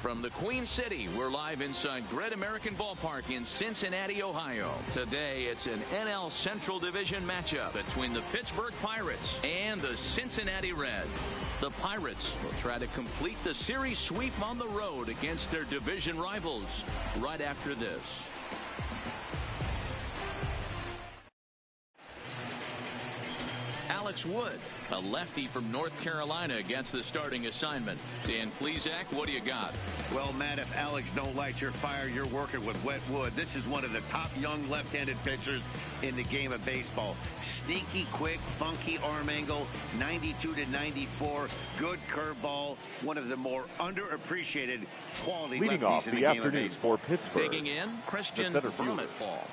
From the Queen City, we're live inside Great American Ballpark in Cincinnati, Ohio. Today, it's an NL Central Division matchup between the Pittsburgh Pirates and the Cincinnati Reds. The Pirates will try to complete the series sweep on the road against their division rivals right after this. Alex Wood, a lefty from North Carolina, against the starting assignment. Dan Plesac, what do you got? Well, Matt, if Alex don't light your fire, you're working with wet wood. This is one of the top young left-handed pitchers in the game of baseball. Sneaky, quick, funky arm angle, 92 to 94, good curveball. One of the more underappreciated quality lefties in the game of baseball. For Pittsburgh. Digging in, Christian Blumenthal.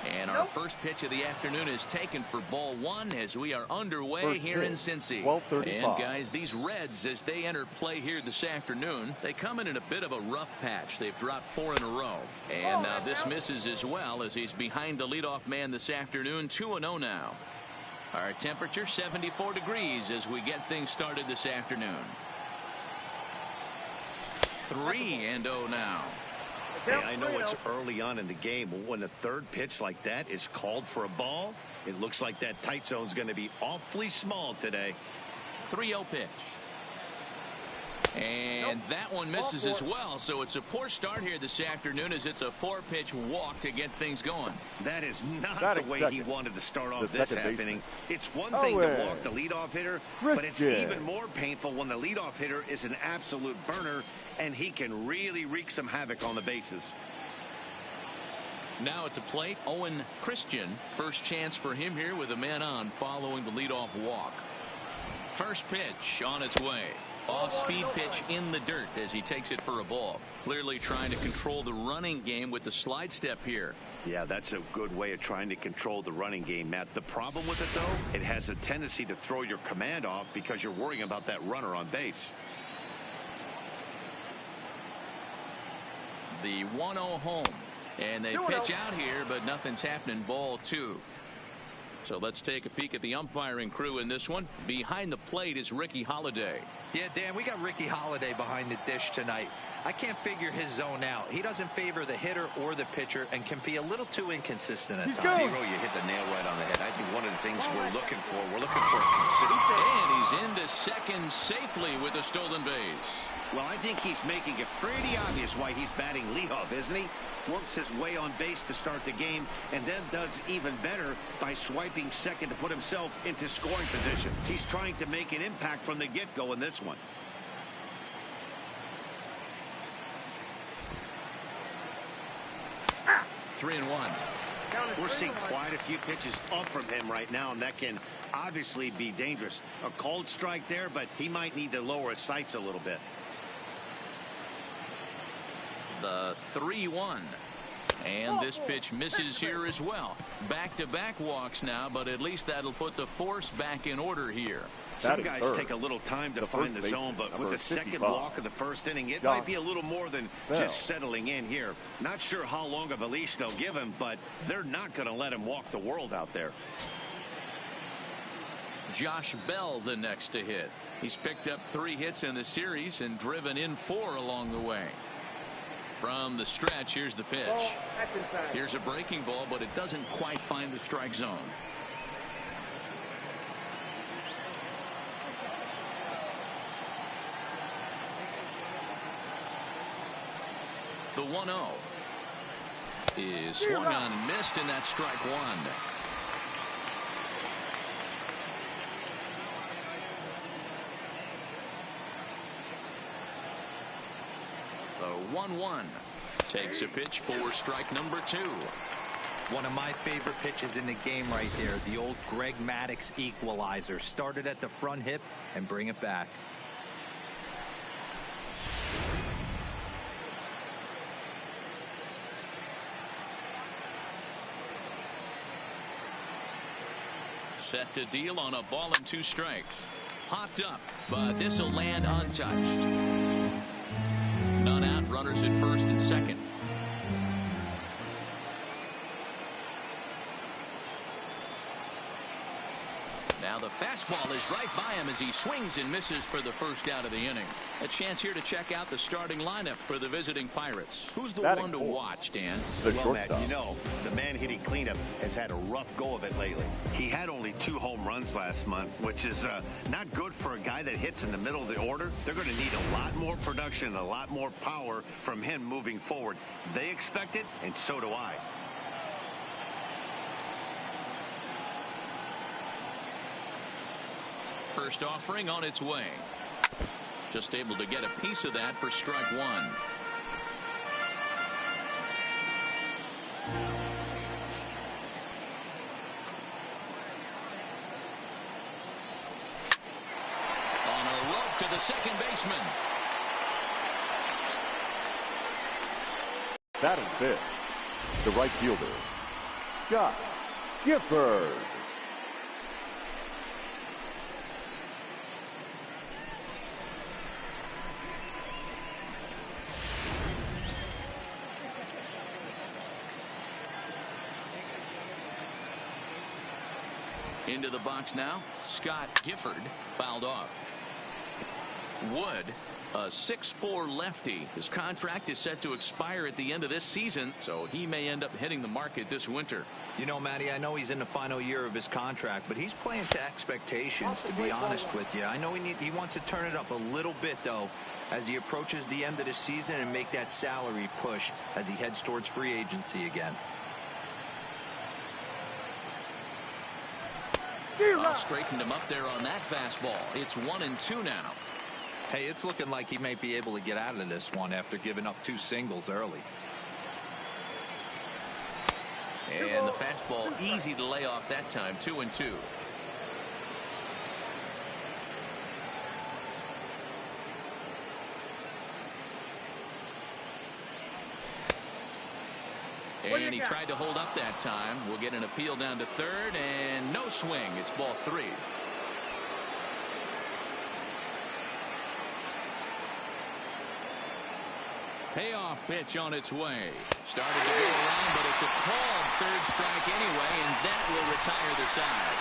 And our first pitch of the afternoon is taken for ball one as we are underway here in Cincy. And guys, these Reds, as they enter play here this afternoon, they come in a bit of a rough patch. They've dropped 4 in a row. And now this misses as well as he's behind the leadoff man this afternoon. 2-0 now. Our temperature 74 degrees as we get things started this afternoon. 3-0 now. Hey, I know it's early on in the game, but when a third pitch like that is called for a ball, it looks like that tight zone is going to be awfully small today. 3-0 pitch. And that one misses as well, so it's a poor start here this afternoon as it's a 4-pitch walk to get things going. That is not the way he wanted to start off this half inning. It's one thing to walk the leadoff hitter, but it's even more painful when the leadoff hitter is an absolute burner and he can really wreak some havoc on the bases. Now at the plate, Owen Christian. First chance for him here with a man on following the leadoff walk. First pitch on its way. Off-speed pitch in the dirt as he takes it for a ball. Clearly trying to control the running game with the slide step here. Yeah, that's a good way of trying to control the running game, Matt. The problem with it, though, it has a tendency to throw your command off because you're worrying about that runner on base. The 1-0 home. And they pitch out here, but nothing's happening. Ball 2. So let's take a peek at the umpiring crew in this one. Behind the plate is Ricky Holiday. Yeah, Dan, we got Ricky Holiday behind the dish tonight. I can't figure his zone out. He doesn't favor the hitter or the pitcher and can be a little too inconsistent at times. Hero, you hit the nail right on the head. I think one of the things we're looking for consistent. And he's into second safely with a stolen base. Well, I think he's making it pretty obvious why he's batting leadoff, isn't he? Works his way on base to start the game and then does even better by swiping second to put himself into scoring position. He's trying to make an impact from the get-go in this one. Ah, 3-1. We're seeing quite a few pitches up from him right now, and that can obviously be dangerous. A cold strike there, but he might need to lower his sights a little bit. The 3-1. And this pitch misses here as well. Back-to-back walks now, but at least that'll put the force back in order here. Some guys take a little time to find the zone, but with the second walk of the first inning, it might be a little more than just settling in here. Not sure how long of a leash they'll give him, but they're not going to let him walk the world out there. Josh Bell the next to hit. He's picked up 3 hits in the series and driven in 4 along the way. From the stretch, here's the pitch. Here's a breaking ball, but it doesn't quite find the strike zone. The 1-0 is swung on and missed, and that's strike 1. The 1-1 takes a pitch for strike number 2. One of my favorite pitches in the game right there. The old Greg Maddux equalizer. Started at the front hip and bring it back. Set to deal on a ball and 2 strikes. Popped up, but this will land untouched. None out, runners at first and second. Now the fastball is right by him as he swings and misses for the first out of the inning. A chance here to check out the starting lineup for the visiting Pirates. Who's the one to watch, Dan? Well, Matt, you know, the man hitting cleanup has had a rough go of it lately. He had only 2 home runs last month, which is not good for a guy that hits in the middle of the order. They're going to need a lot more production, a lot more power from him moving forward. They expect it, and so do I. First offering on its way. Just able to get a piece of that for strike 1. On a rope to the second baseman. Batting fifth, the right fielder, Scott Gifford. Into the box now, Scott Gifford fouled off. Wood, a 6'4" lefty. His contract is set to expire at the end of this season, so he may end up hitting the market this winter. You know, Matty, I know he's in the final year of his contract, but he's playing to expectations, to be honest with you. I know he wants to turn it up a little bit, though, as he approaches the end of the season and make that salary push as he heads towards free agency again. Straightened him up there on that fastball. It's 1-2 now. Hey, it's looking like he may be able to get out of this one after giving up 2 singles early. And the fastball easy to lay off that time. 2-2. And he tried to hold up that time. We'll get an appeal down to third, and no swing. It's ball 3. Payoff pitch on its way. Started to go around, but it's a called third strike anyway, and that will retire the side.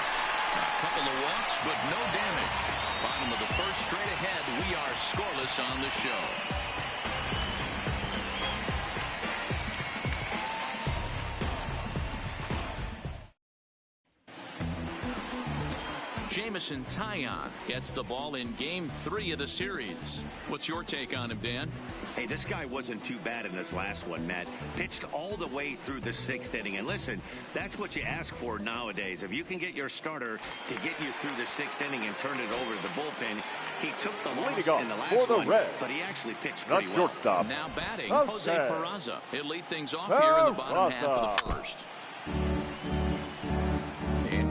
A couple of walks, but no damage. Bottom of the first, straight ahead. We are scoreless on the show. Jamison Taillon gets the ball in game 3 of the series. What's your take on him, Dan? Hey, this guy wasn't too bad in this last one, Matt. Pitched all the way through the 6th inning. And listen, that's what you ask for nowadays. If you can get your starter to get you through the 6th inning and turn it over to the bullpen, he took the loss in the last one, but he actually pitched pretty well. Now batting, Jose Peraza. He'll lead things off here in the bottom half of the first.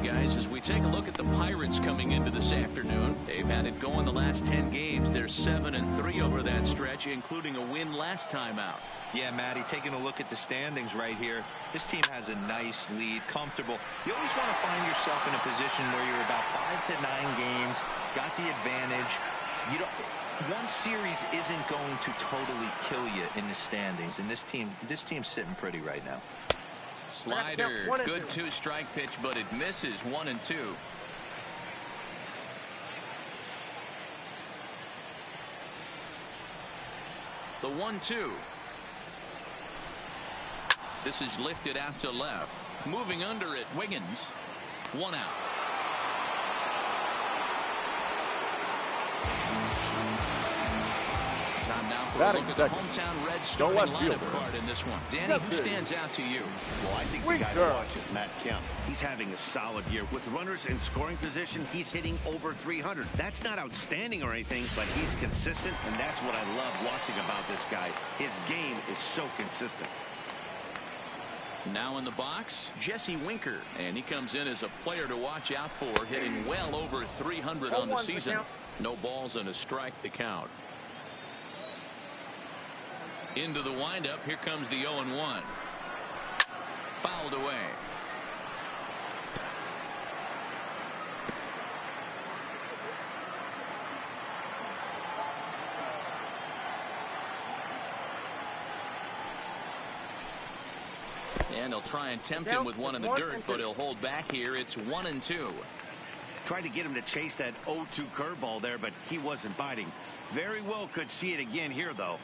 Guys, as we take a look at the Pirates coming into this afternoon, they've had it going the last 10 games. They're 7-3 over that stretch, including a win last time out. Yeah, Matty, taking a look at the standings right here, this team has a nice lead, comfortable. You always want to find yourself in a position where you're about 5 to 9 games, got the advantage. You don't. One series isn't going to totally kill you in the standings, and this team's sitting pretty right now. Slider, good 2-strike pitch, but it misses. 1-2. The 1-2. This is lifted out to left. Moving under it, Wiggins. 1 out. Time now for a look at the hometown Reds starting lineup card in this one. Danny, who stands out to you? Well, I think the guy to watch is Matt Kemp. He's having a solid year. With runners in scoring position, he's hitting over 300. That's not outstanding or anything, but he's consistent, and that's what I love watching about this guy. His game is so consistent. Now in the box, Jesse Winker, and he comes in as a player to watch out for, hitting well over 300 on the season. No balls and a strike to count. Into the windup, here comes the 0-1. Fouled away. And he'll try and tempt him with one in the dirt, but he'll hold back here. It's 1-2. Tried to get him to chase that 0-2 curveball there, but he wasn't biting. Very well could see it again here, though.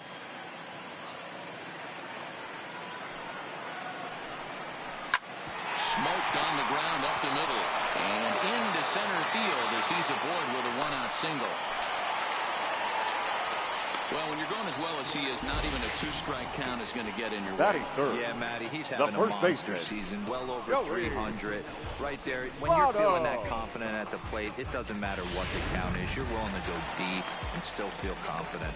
Smoked on the ground up the middle. And into center field as he's aboard with a one-out single. Well, when you're going as well as he is, not even a two-strike count is going to get in your way. Yeah, Matty, he's having a monster season, well over 300. Right there, when you're feeling that confident at the plate, it doesn't matter what the count is. You're willing to go deep and still feel confident.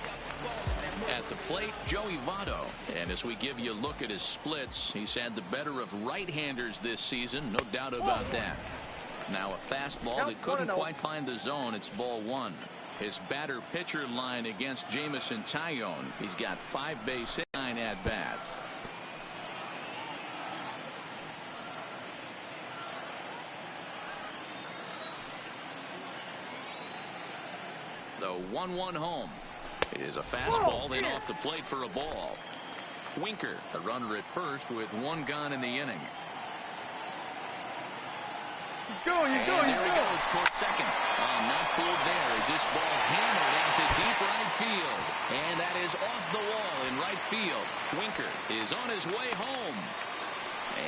At the plate, Joey Votto. And as we give you a look at his splits, he's had the better of right-handers this season, no doubt about that. Now a fastball that couldn't quite find the zone. It's ball one. His batter-pitcher line against Jameson Taillon. He's got 5 base hits, 9 at-bats. The 1-1 home. It is a fastball, then off the plate for a ball. Winker, the runner at first with 1 gone in the inning. He's going. There he goes toward second. Not fooled there as this ball hammered into deep right field. And that is off the wall in right field. Winker is on his way home.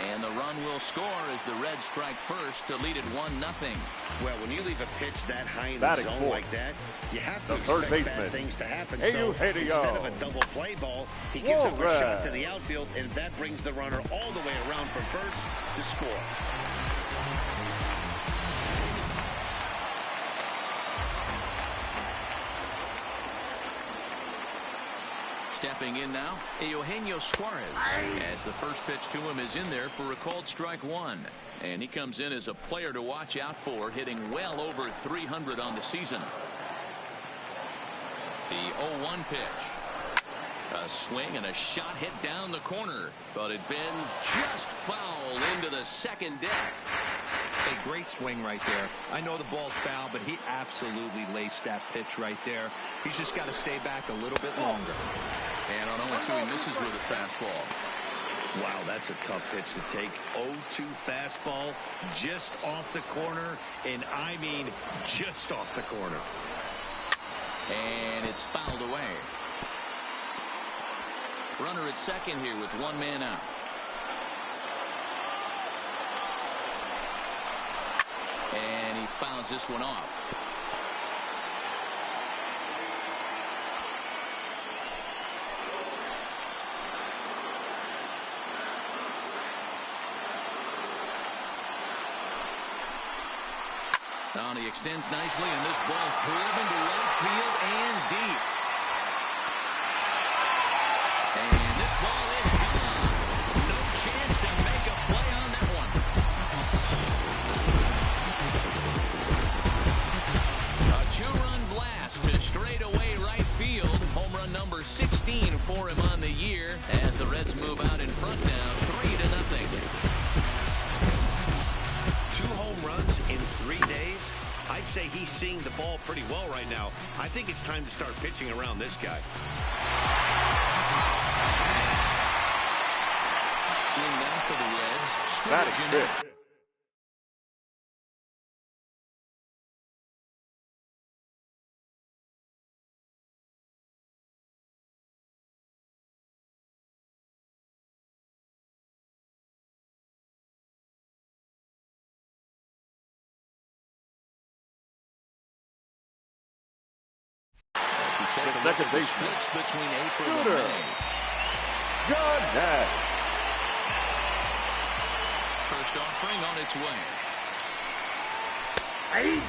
And the run will score as the Reds strike first to lead it 1-0. Well, when you leave a pitch that high in the zone like that, you have to expect bad things to happen. So instead of a double play ball, he gives up a shot to the outfield, and that brings the runner all the way around from first to score. Stepping in now, Eugenio Suarez, as the first pitch to him is in there for a called strike one. And he comes in as a player to watch out for, hitting well over 300 on the season. The 0-1 pitch. A swing and a shot hit down the corner, but it bends just foul into the second deck. A great swing right there. I know the ball's foul, but he absolutely laced that pitch right there. He's just got to stay back a little bit longer. And on 0-2, he misses with a fastball. Wow, that's a tough pitch to take. 0-2 fastball just off the corner, and I mean just off the corner. And it's fouled away. Runner at second here with 1 man out. And he fouls this one off. Now he extends nicely, and this ball driven to right field and deep. And this ball is gone. No chance to make a play on that one. A 2-run blast to straightaway right field. Home run number 16 for him on the year as the Reds move out in front now, 3-0. 2 home runs in 3 days. I'd say he's seeing the ball pretty well right now. I think it's time to start pitching around this guy. Now for the Reds, Scrimmage. The second baseman. Splits between April and May. John Nash. First offering on its way.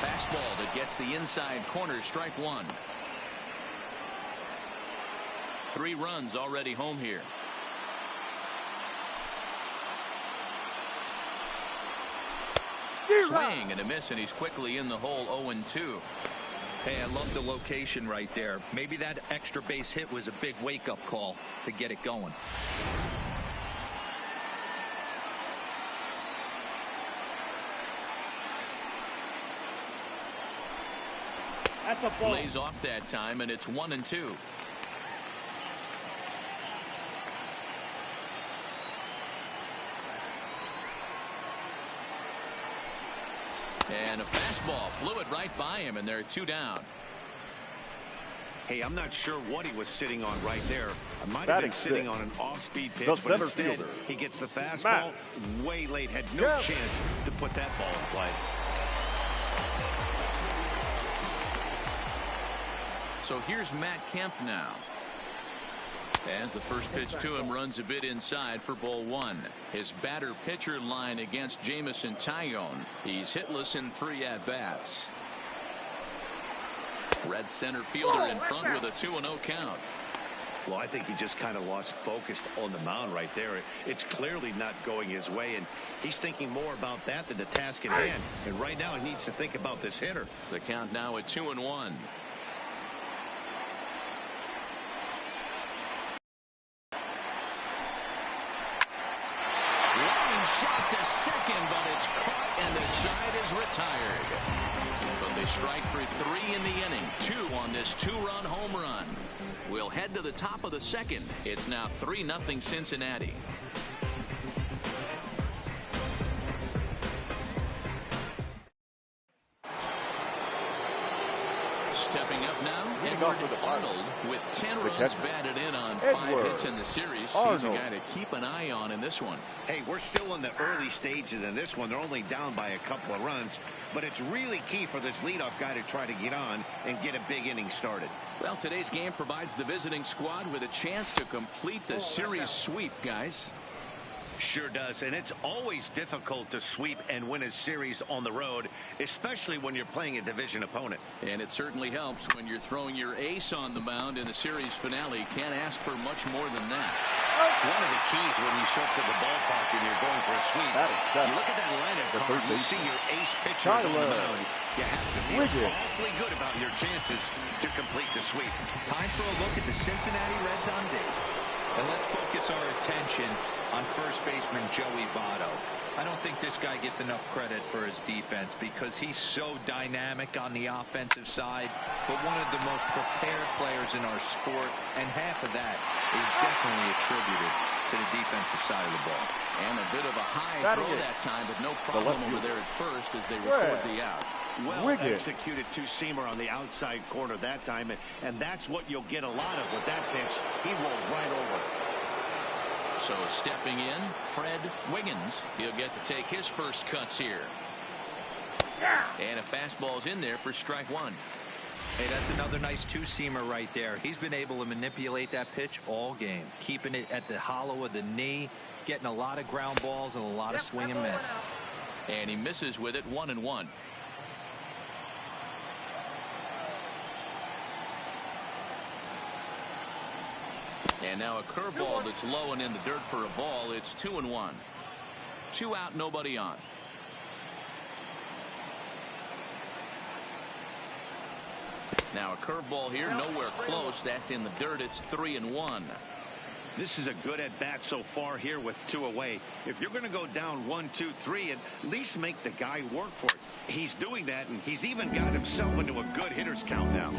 Fastball that gets the inside corner, strike one. 3 runs already home here. Swing and a miss, and he's quickly in the hole. 0-2. Hey, I love the location right there. Maybe that extra base hit was a big wake-up call to get it going. That's a ball. Lays off that time, and it's 1-2. And a fastball blew it right by him, and they're 2 down. Hey, I'm not sure what he was sitting on right there. I might have been sitting on an off-speed pitch, but instead he gets the fastball way late. Had no chance to put that ball in play. So here's Matt Kemp now. As the first pitch to him runs a bit inside for ball 1. His batter-pitcher line against Jamison Tyone. He's hitless in 3 at-bats. Red center fielder in front with a 2-0 count. Well, I think he just kind of lost focus on the mound right there. It's clearly not going his way, and he's thinking more about that than the task at hand. And right now he needs to think about this hitter. The count now at 2-1. Shot to second, but it's caught and the side is retired. But they strike for 3 in the inning. 2 on this 2-run home run. We'll head to the top of the second. It's now 3-0 Cincinnati. Stepping up now, Edward Arnold with 10 runs batted in on 5 hits in the series. He's a guy to keep an eye on in this one. Hey, we're still in the early stages in this one. They're only down by a couple of runs, but it's really key for this leadoff guy to try to get on and get a big inning started. Well, today's game provides the visiting squad with a chance to complete the series sweep, guys. Sure does, and it's always difficult to sweep and win a series on the road, especially when you're playing a division opponent. And it certainly helps when you're throwing your ace on the mound in the series finale. Can't ask for much more than that. One of the keys when you show up to the ballpark and you're going for a sweep, you look at that lineup card, you see your ace pitcher on the mound. You have to feel awfully good about your chances to complete the sweep. Time for a look at the Cincinnati Reds on base. And let's focus our attention on first baseman Joey Votto. I don't think this guy gets enough credit for his defense because he's so dynamic on the offensive side, but one of the most prepared players in our sport, and half of that is definitely attributed to the defensive side of the ball. And a bit of a high throw that time, but no problem over there at first as they record the out. Well executed two-seamer on the outside corner that time, and that's what you'll get a lot of with that pitch. He rolled right over. So stepping in, Fred Wiggins. He'll get to take his first cuts here. And a fastball's in there for strike 1. Hey, that's another nice two-seamer right there. He's been able to manipulate that pitch all game, keeping it at the hollow of the knee, getting a lot of ground balls and a lot of swing and miss. And he misses with it, 1-1. And now a curveball that's low and in the dirt for a ball. It's 2-1. 2 out, nobody on. Now a curveball here, nowhere close. That's in the dirt. It's 3-1. This is a good at bat so far here with 2 away. If you're going to go down 1, 2, 3, at least make the guy work for it. He's doing that, and he's even got himself into a good hitter's count now.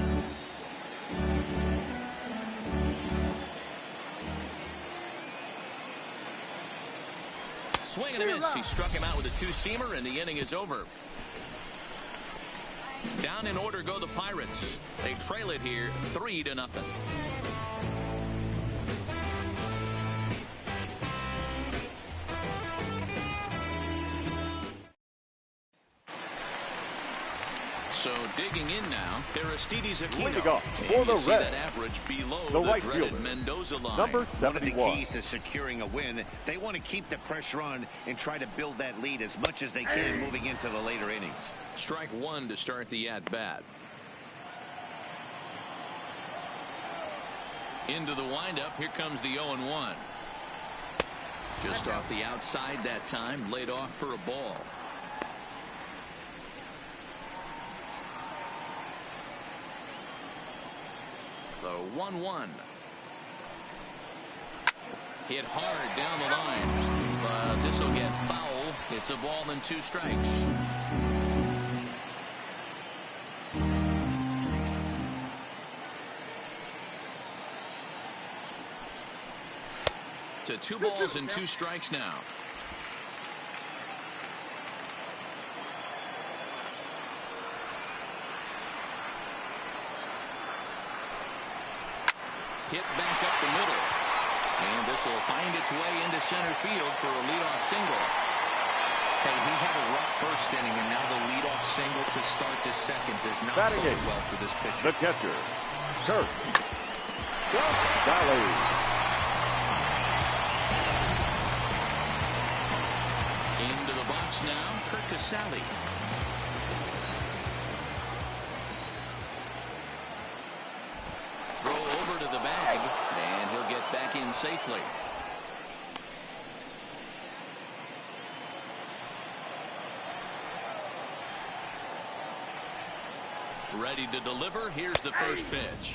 Swing and a miss. He struck him out with a two-seamer, and the inning is over. Down in order go the Pirates. They trail it here 3-0. So digging in now, Aristides Aquino. For the Reds, that average below the right dreaded fielder, Mendoza line. number 71. One of the keys to securing a win, they want to keep the pressure on and try to build that lead as much as they can moving into the later innings. Strike 1 to start the at-bat. Into the windup. Here comes the 0-1. Just off the outside that time, laid off for a ball. The 1-1. Hit hard down the line. But this will get foul. It's a ball and 2 strikes. To 2 balls and 2 strikes now. Hit back up the middle. And this will find its way into center field for a leadoff single. Hey, he had a rough first inning, and now the leadoff single to start the second does not bode well for this pitcher. The catcher, Kurt Casale. Into the box now, Kurt Casale. Throw over to the bag, and he'll get back in safely. Ready to deliver. Here's the first pitch.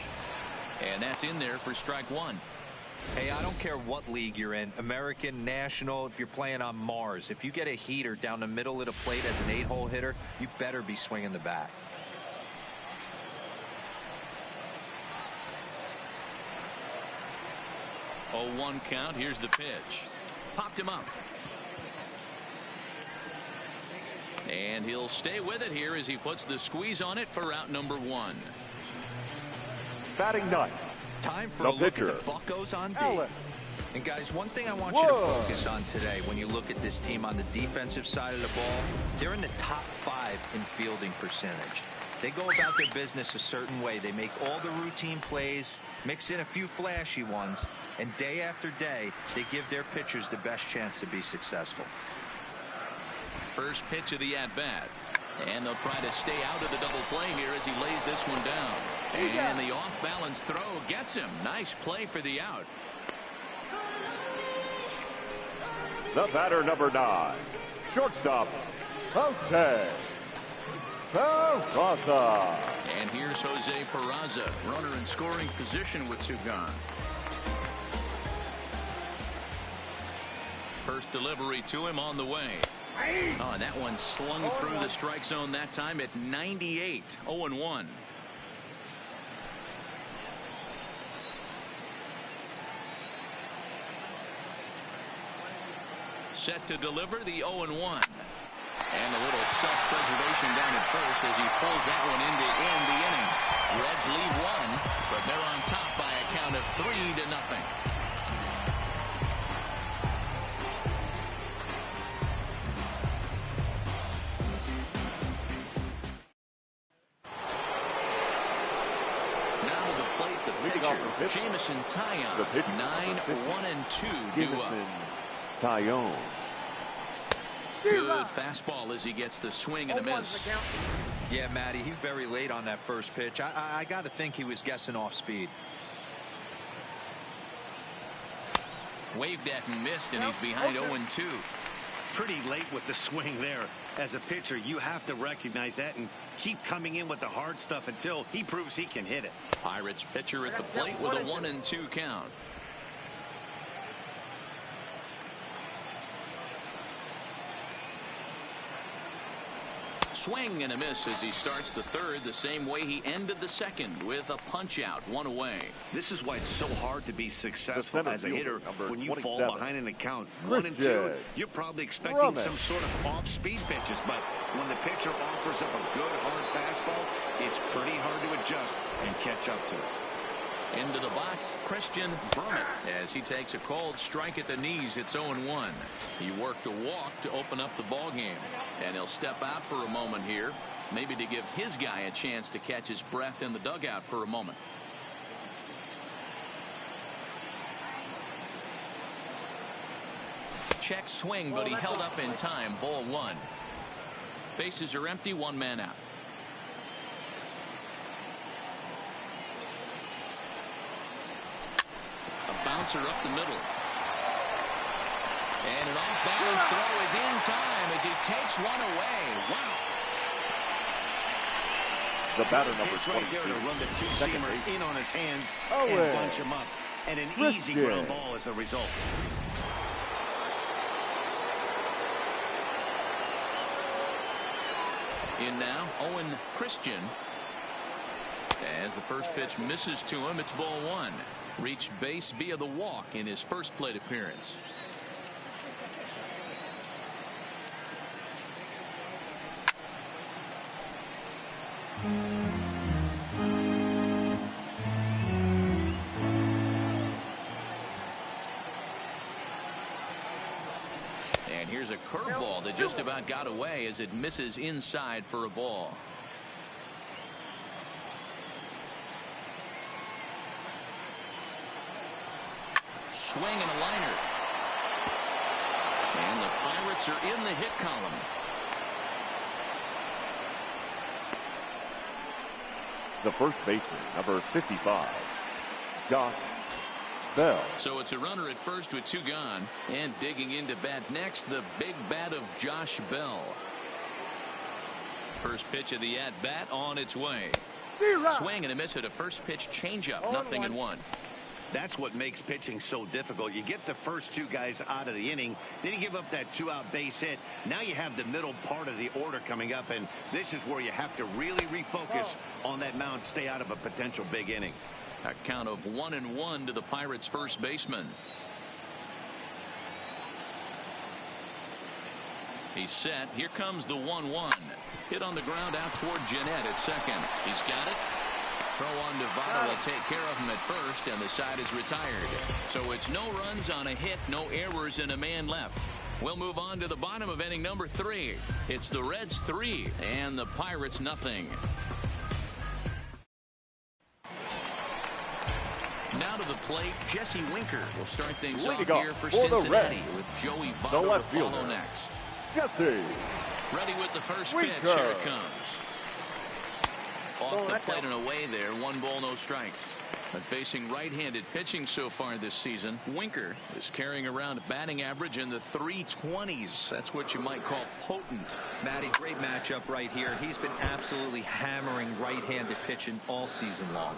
And that's in there for strike one. Hey, I don't care what league you're in, American, National, if you're playing on Mars. If you get a heater down the middle of the plate as an 8-hole hitter, you better be swinging the bat. Oh, 1 count. Here's the pitch. Popped him up. And he'll stay with it here as he puts the squeeze on it for out number 1. Batting ninth. Time for a look at the Buccos on D. And guys, one thing I want you to focus on today when you look at this team on the defensive side of the ball, they're in the top 5 in fielding percentage. They go about their business a certain way. They make all the routine plays, mix in a few flashy ones, and day after day, they give their pitchers the best chance to be successful. First pitch of the at-bat. And they'll try to stay out of the double play here as he lays this one down. And the off-balance throw gets him. Nice play for the out. The batter, number 9, shortstop, Jose Peraza. And here's Jose Peraza, runner in scoring position with 2 gone. First delivery to him on the way. Oh, and that one slung through the strike zone that time at 98. 0-1. Set to deliver the 0-1. And a little self-preservation down at first as he pulls that one in to end the inning. Reds lead 1, but they're on top by a count of 3-0. Jamison Taillon, 9-1-2 due up. Taillon. Good fastball as he gets the swing and a miss. Yeah, Matty, he's very late on that first pitch. I got to think he was guessing off speed. Waved at and missed, and he's behind 0-2. Pretty late with the swing there. As a pitcher, you have to recognize that and keep coming in with the hard stuff until he proves he can hit it. Pirates pitcher at the plate with a 1-2 count. Swing and a miss as he starts the third the same way he ended the second with a punch out, 1 away. This is why it's so hard to be successful as a hitter when you fall behind in the count 1-2. You're probably expecting some sort of off-speed pitches, but when the pitcher offers up a good hard fastball, it's pretty hard to adjust and catch up to it. Into the box, Christian Brummett as he takes a called strike at the knees. It's 0-1. He worked a walk to open up the ball game, and he'll step out for a moment here, maybe to give his guy a chance to catch his breath in the dugout for a moment. Check swing, but he held up in time. Ball 1. Bases are empty, 1 man out. Bouncer up the middle. And an off-balance throw is in time as he takes one away. Wow. The batter, number 22. Right there to run the two-seamer in on his hands and bunch him up. And an easy ground ball as a result. In now, Owen Christian. As the first pitch misses to him, it's ball 1. Reached base via the walk in his first plate appearance. And here's a curveball that just about got away as it misses inside for a ball. Swing and a liner. And the Pirates are in the hit column. The first baseman, number 55, Josh Bell. So it's a runner at first with 2 gone. And digging into bat next, the big bat of Josh Bell. First pitch of the at-bat on its way. Swing and a miss at a first pitch changeup. 0-1. That's what makes pitching so difficult. You get the first 2 guys out of the inning, then you give up that 2-out base hit. Now you have the middle part of the order coming up, and this is where you have to really refocus on that mound, stay out of a potential big inning. A count of 1-1 to the Pirates' first baseman. He's set. Here comes the 1-1. Hit on the ground out toward Jeanette at second. He's got it. Throw on to Votto will take care of him at first, and the side is retired. So it's no runs on a hit, no errors, and a man left. We'll move on to the bottom of inning number 3. It's the Reds 3 and the Pirates nothing. Now to the plate, Jesse Winker will start things off here for Cincinnati with Joey Votto to follow next. Jesse. Ready with the first pitch. Here it comes. Off the plate and away there. 1 ball, no strikes. But facing right-handed pitching so far this season, Winker is carrying around a batting average in the 320s. That's what you might call potent. Matty, great matchup right here. He's been absolutely hammering right-handed pitching all season long.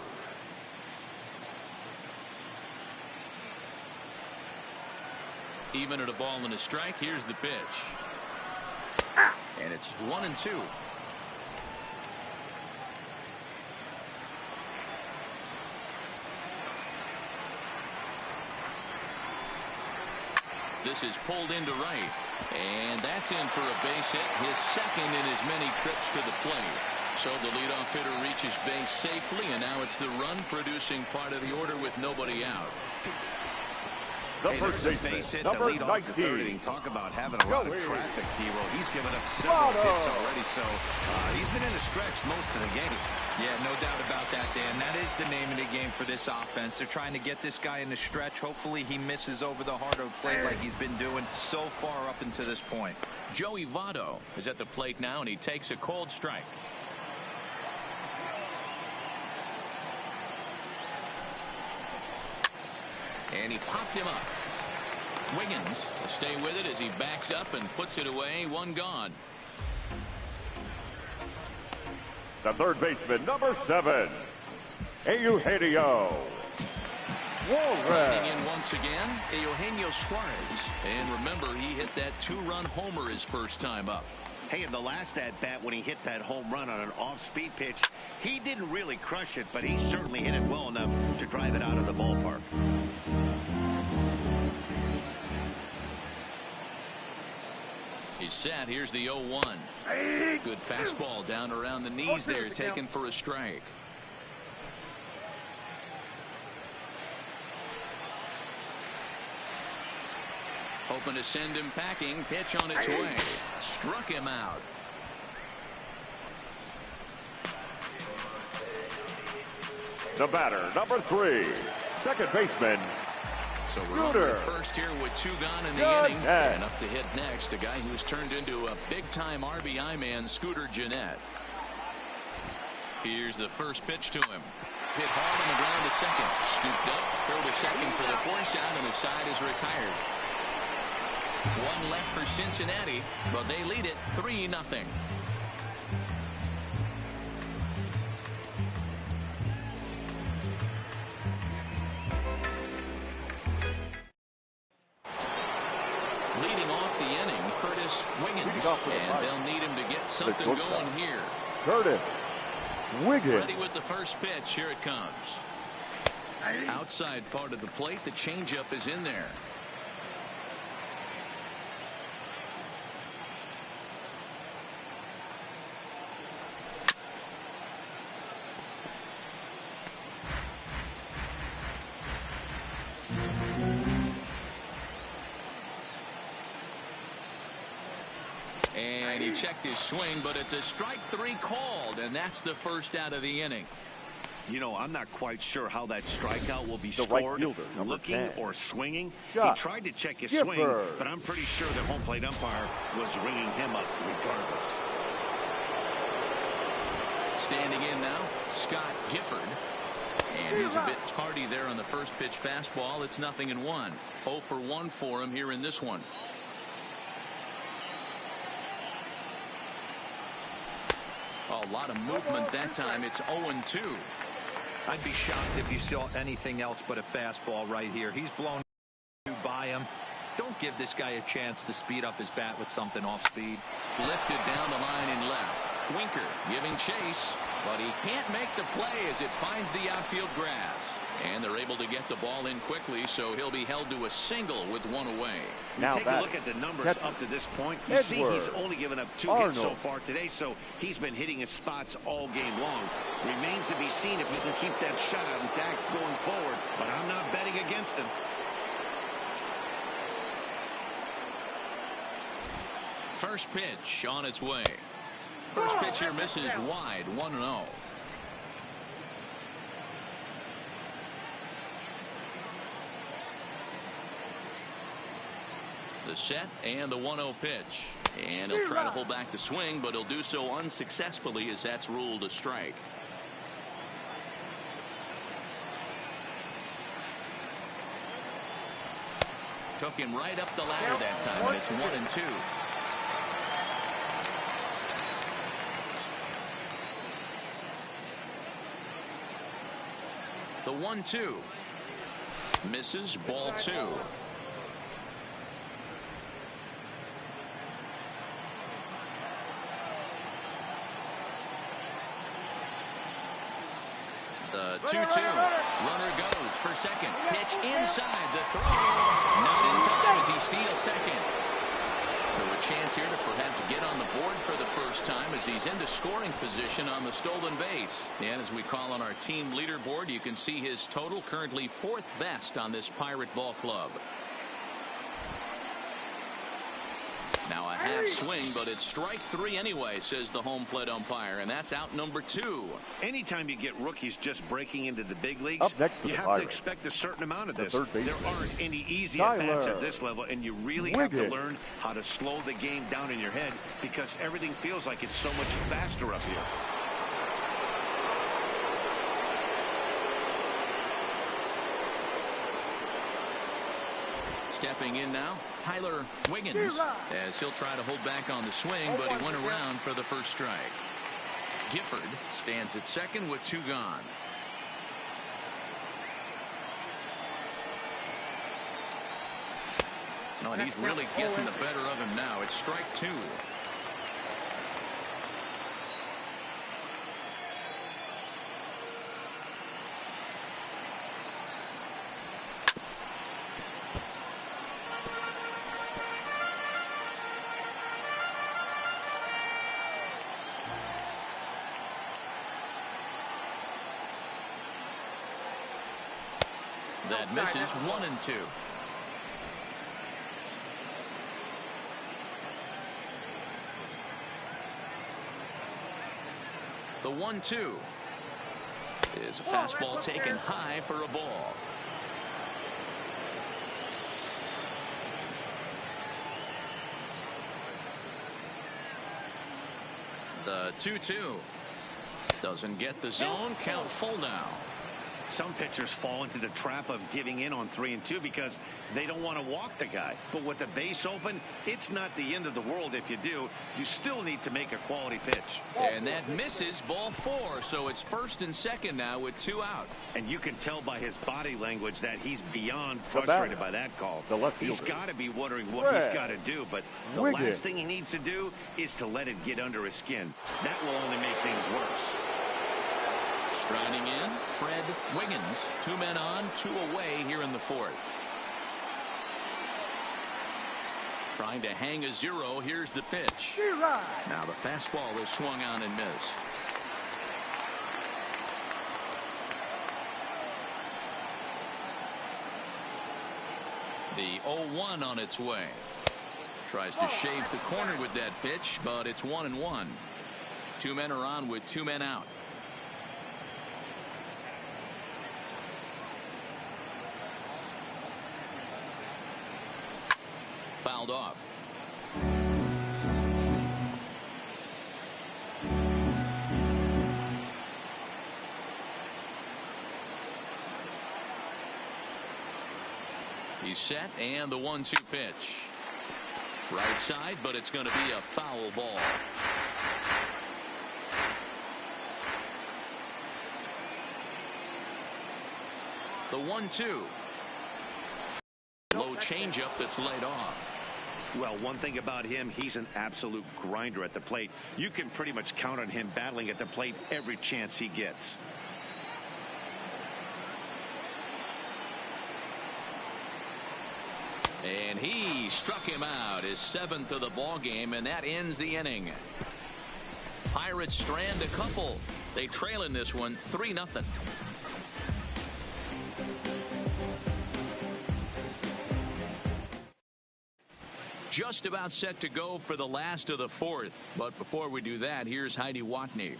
Even at a ball and a strike, here's the pitch. And it's 1-2. This is pulled into right. And that's in for a base hit, his second in as many trips to the plate. So the leadoff hitter reaches base safely, and now it's the run-producing part of the order with nobody out. The first base hit, number the lead off the 13. Talk about having a lot of traffic, hero. He's given up several hits already, so he's been in a stretch most of the game. Yeah, no doubt about that, Dan. That is the name of the game for this offense. They're trying to get this guy in the stretch. Hopefully he misses over the heart of the plate like he's been doing so far up until this point. Joey Votto is at the plate now, and he takes a cold strike. And he popped him up. Wiggins will stay with it as he backs up and puts it away. 1 gone. The third baseman, number 7, Eugenio Riding in once again, Eugenio Suarez. And remember, he hit that 2-run homer his first time up. Hey, in the last at-bat when he hit that home run on an off-speed pitch, he didn't really crush it, but he certainly hit it well enough to drive it out of the ballpark. He's set. Here's the 0-1. Good fastball down around the knees there, taken for a strike. Hoping to send him packing. Pitch on its way. Struck him out. The batter, number 3, second baseman, So we're at first here with 2 gone in the inning. And up to hit next, a guy who's turned into a big-time RBI man, Scooter Jeanette. Here's the first pitch to him. Hit hard on the ground to second. Scooped up, throw to second for the force out, and the side is retired. 1 left for Cincinnati, but they lead it 3-0. Leading off the inning, Curtis Wiggins, and they'll need him to get something going here. Curtis Wiggins. Ready with the first pitch. Here it comes. Outside part of the plate, the changeup is in there. And he checked his swing, but it's a strike 3 called, and that's the first out of the inning. You know, I'm not quite sure how that strikeout will be The scored, right fielder, number looking 10. or swinging. Shot. He tried to check his Gifford. swing, but I'm pretty sure the home plate umpire was ringing him up regardless. Standing in now, Scott Gifford. And he's a bit tardy there on the first pitch fastball. It's 0-1. 0 for 1 for him here in this one. A lot of movement that time. It's 0-2. I'd be shocked if you saw anything else but a fastball right here. He's blown by him. Don't give this guy a chance to speed up his bat with something off speed. Lifted down the line and left. Winker giving chase, but he can't make the play as it finds the outfield grass. And they're able to get the ball in quickly, so he'll be held to a single with 1 away. Now take a look at the numbers up to this point. You see he's only given up 2 hits so far today, so he's been hitting his spots all game long. Remains to be seen if he can keep that shutout intact going forward, but I'm not betting against him. First pitch on its way. First pitch here misses wide, 1-0. The set and the 1-0 pitch. And he'll try to hold back the swing, but he'll do so unsuccessfully as that's ruled a strike. Took him right up the ladder that time, and it's 1-2. The 1-2 misses, ball 2. The 2-2. Runner goes for second. Pitch inside. The throw. Not in time as he steals second. So a chance here to perhaps get on the board for the first time as he's into scoring position on the stolen base. And as we call on our team leaderboard, you can see his total currently 4th best on this Pirate ball club. Now a half swing, but it's strike 3 anyway, says the home plate umpire, and that's out number 2. Anytime you get rookies just breaking into the big leagues, you have to expect a certain amount of this. There aren't any easy at-bats at this level, and you really have to learn how to slow the game down in your head because everything feels like it's so much faster up here. Stepping in now, Tyler Wiggins, as he'll try to hold back on the swing, but he went around for the first strike. Gifford stands at second with 2 gone. No, and he's really getting the better of him now. It's strike 2. That misses, 1-2. The 1-2 is a fastball taken high for a ball. The 2-2 doesn't get the zone. Count full now. Some pitchers fall into the trap of giving in on 3 and 2 because they don't want to walk the guy. But with the base open, it's not the end of the world if you do. You still need to make a quality pitch. And that misses, ball 4. So it's first and second now with 2 out. And you can tell by his body language that he's beyond frustrated by that call. He's got to be wondering what he's got to do. But the last thing he needs to do is to let it get under his skin. That will only make things worse. Striding in, Fred Wiggins. 2 men on, 2 away here in the 4th. Trying to hang a 0. Here's the pitch. Now the fastball is swung on and missed. The 0-1 on its way. Tries to shave the corner with that pitch, but it's 1-1. Two men are on with two men out. Fouled off. He's set, and the 1-2 pitch. Right side, but it's going to be a foul ball. The 1-2. Low changeup that's laid off. Well, one thing about him, he's an absolute grinder at the plate. You can pretty much count on him battling at the plate every chance he gets. And he struck him out, his 7th of the ball game, and that ends the inning. Pirates strand a couple. They trail in this one 3-0. Just about set to go for the last of the 4th. But before we do that, here's Heidi Watney.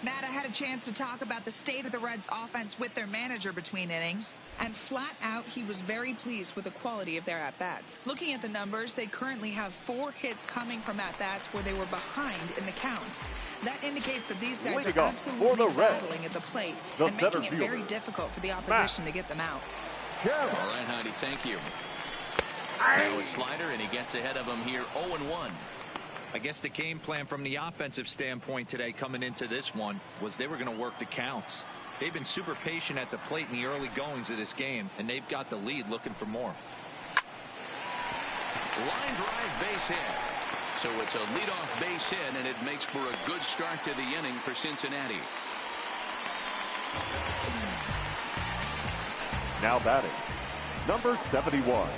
Matt, I had a chance to talk about the state of the Reds offense with their manager between innings, and flat out he was very pleased with the quality of their at-bats. Looking at the numbers, they currently have 4 hits coming from at-bats where they were behind in the count. That indicates that these guys are absolutely battling at the plate and making it very difficult for the opposition to get them out. All right, Heidi, thank you. Now a slider, and he gets ahead of him here 0-1. I guess the game plan from the offensive standpoint today coming into this one was they were going to work the counts. They've been super patient at the plate in the early goings of this game, and they've got the lead looking for more. Line drive base hit. So it's a leadoff base hit, and it makes for a good start to the inning for Cincinnati. Now batting, number 71.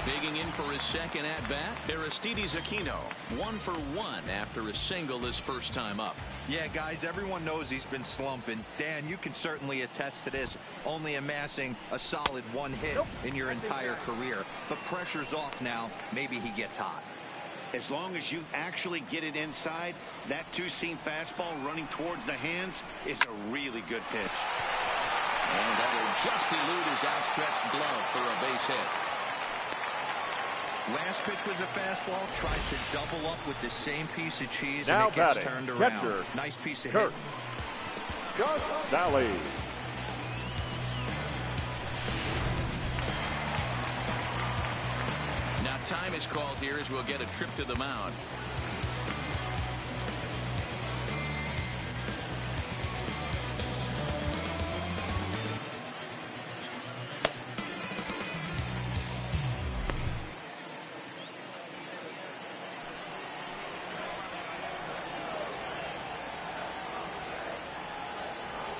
Digging in for his second at-bat, Aristides Aquino, 1 for 1 after a single his first time up. Yeah, guys, everyone knows he's been slumping. Dan, you can certainly attest to this, only amassing a solid 1 hit in your entire career. But pressure's off now. Maybe he gets hot. As long as you actually get it inside, that two-seam fastball running towards the hands is a really good pitch. And that'll just elude his outstretched glove for a base hit. Last pitch was a fastball. Tries to double up with the same piece of cheese, now and it gets batting, turned around. Catcher, nice piece of Kurt. hit. Gus Valley. Now time is called here as we'll get a trip to the mound.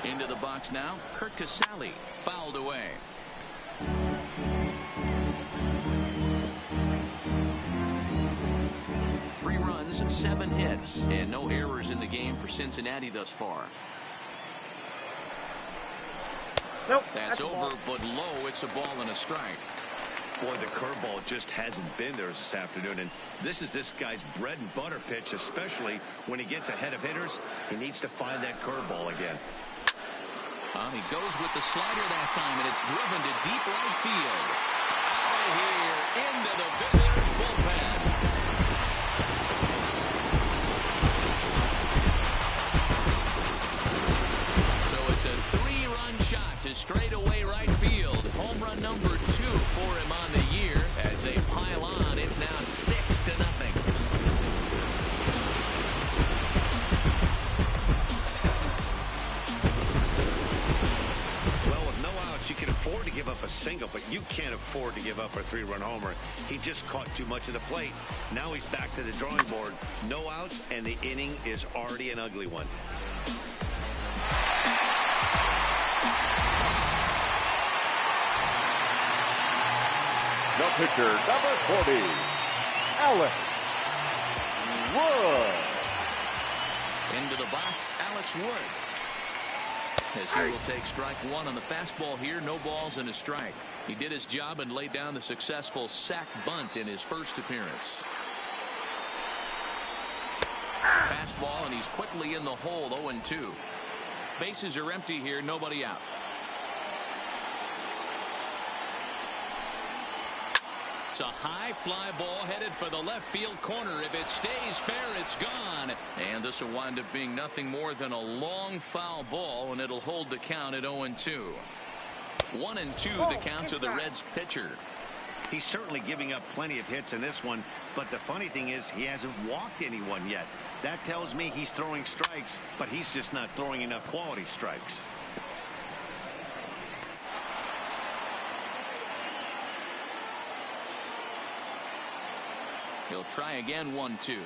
Into the box now, Kurt Casale, fouled away. Three runs, 7 hits, and no errors in the game for Cincinnati thus far. Nope. That's over, but low. It's a ball and a strike. Boy, the curveball just hasn't been there this afternoon, and this is this guy's bread and butter pitch, especially when he gets ahead of hitters. He needs to find that curveball again. He goes with the slider that time, and it's driven to deep right field. Out of here, into the visitors' bullpen. So it's a 3-run shot to straightaway right field. Home run number 2 for him on the year. As they pile on, it's now 6-0. You can afford to give up a single, but you can't afford to give up a 3-run homer. He just caught too much of the plate. Now he's back to the drawing board. No outs, and the inning is already an ugly one. The pitcher, number 40, Alex Wood. Into the box, Alex Wood. As he will take strike 1 on the fastball here. No balls and a strike. He did his job and laid down the successful sac bunt in his first appearance. Fastball, and he's quickly in the hole. 0-2. Bases are empty here, nobody out. It's a high fly ball headed for the left field corner. If it stays fair, it's gone. And this will wind up being nothing more than a long foul ball, and it'll hold the count at 0-2. 1-2 the count to the Reds pitcher. He's certainly giving up plenty of hits in this one, but the funny thing is he hasn't walked anyone yet. That tells me he's throwing strikes, but he's just not throwing enough quality strikes. He'll try again. 1-2.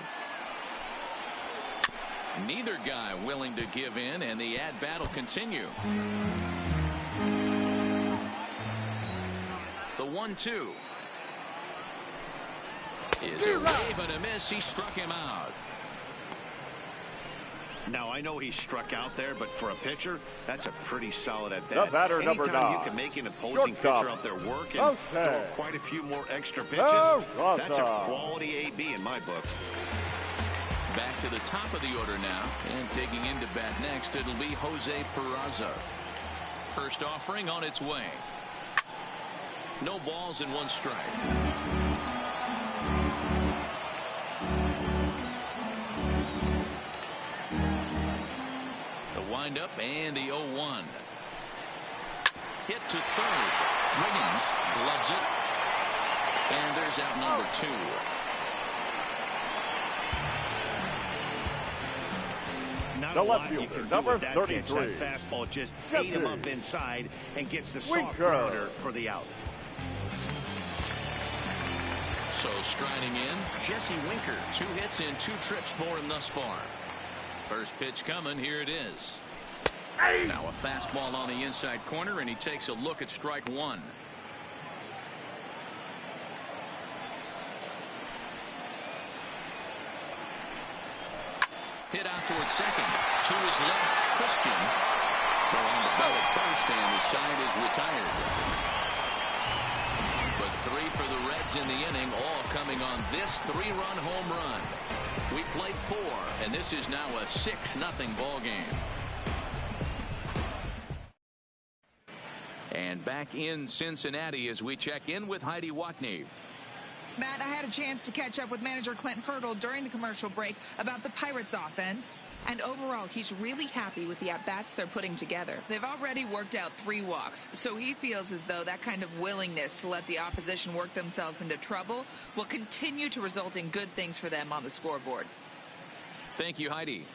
Neither guy willing to give in, and the at-bat will continue. The 1-2 is a wave and a miss. He struck him out. Now I know he struck out there, but for a pitcher, that's a pretty solid at bat. The batter, number 9. You can make an opposing pitcher out there work and throw quite a few more extra pitches. That's a quality AB in my book. Back to the top of the order now, and taking into bat next, it'll be Jose Peraza. First offering on its way. No balls and 1 strike. The windup and the 0-1. Hit to third. Wiggins loves it. And there's out number 2. Not a lot you can do with that pitch. That fastball just ate him up inside and gets the soft grounder for the out. So striding in, Jesse Winker. 2 hits and 2 trips for him thus far. First pitch coming. Here it is. Now a fastball on the inside corner, and he takes a look at strike 1. Hit out towards second. To his left, Christian. They're on the ball at first, and the side is retired. But 3 for the Reds in the inning, all coming on this 3-run home run. We played 4, and this is now a 6-0 ball game. And back in Cincinnati as we check in with Heidi Watney. Matt, I had a chance to catch up with manager Clint Hurdle during the commercial break about the Pirates offense. And overall, he's really happy with the at-bats they're putting together. They've already worked out 3 walks, so he feels as though that kind of willingness to let the opposition work themselves into trouble will continue to result in good things for them on the scoreboard. Thank you, Heidi.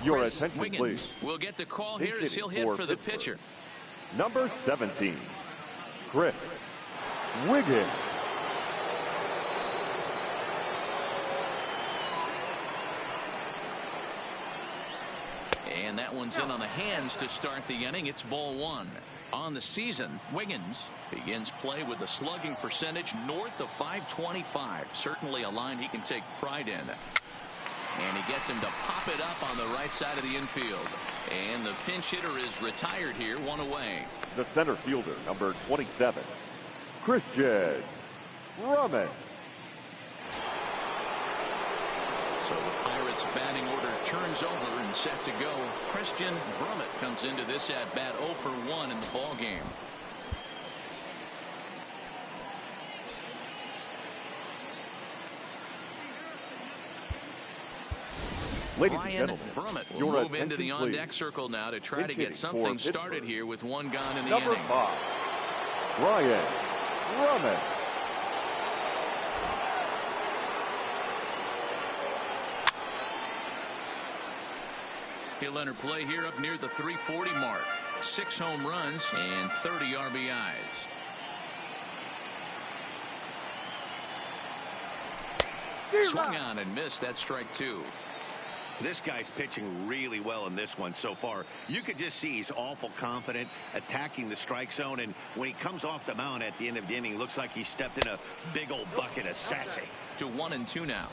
Your Chris attention, Wiggins please. will get the call here as he'll hit for the pitcher. Number 17, Chris Wiggins. And that one's in on the hands to start the inning. It's ball 1. On the season, Wiggins begins play with a slugging percentage north of .525. Certainly a line he can take pride in. And he gets him to pop it up on the right side of the infield. And the pinch hitter is retired here, 1 away. The center fielder, number 27, Christian Brummett. So the Pirates batting order turns over and set to go. Christian Brummett comes into this at bat 0 for 1 in the ball game. Ladies and Brian gentlemen, Brummett will move into the on-deck circle now to try to get something started here with 1 gone in the number inning. 5, Brian Brummett. He'll enter play here up near the 340 mark. 6 home runs and 30 RBIs. Swung on and missed. That strike 2. This guy's pitching really well in this one so far. You could just see he's awful confident attacking the strike zone, and when he comes off the mound at the end of the inning, looks like he stepped in a big old bucket of sassy. To 1-2 now.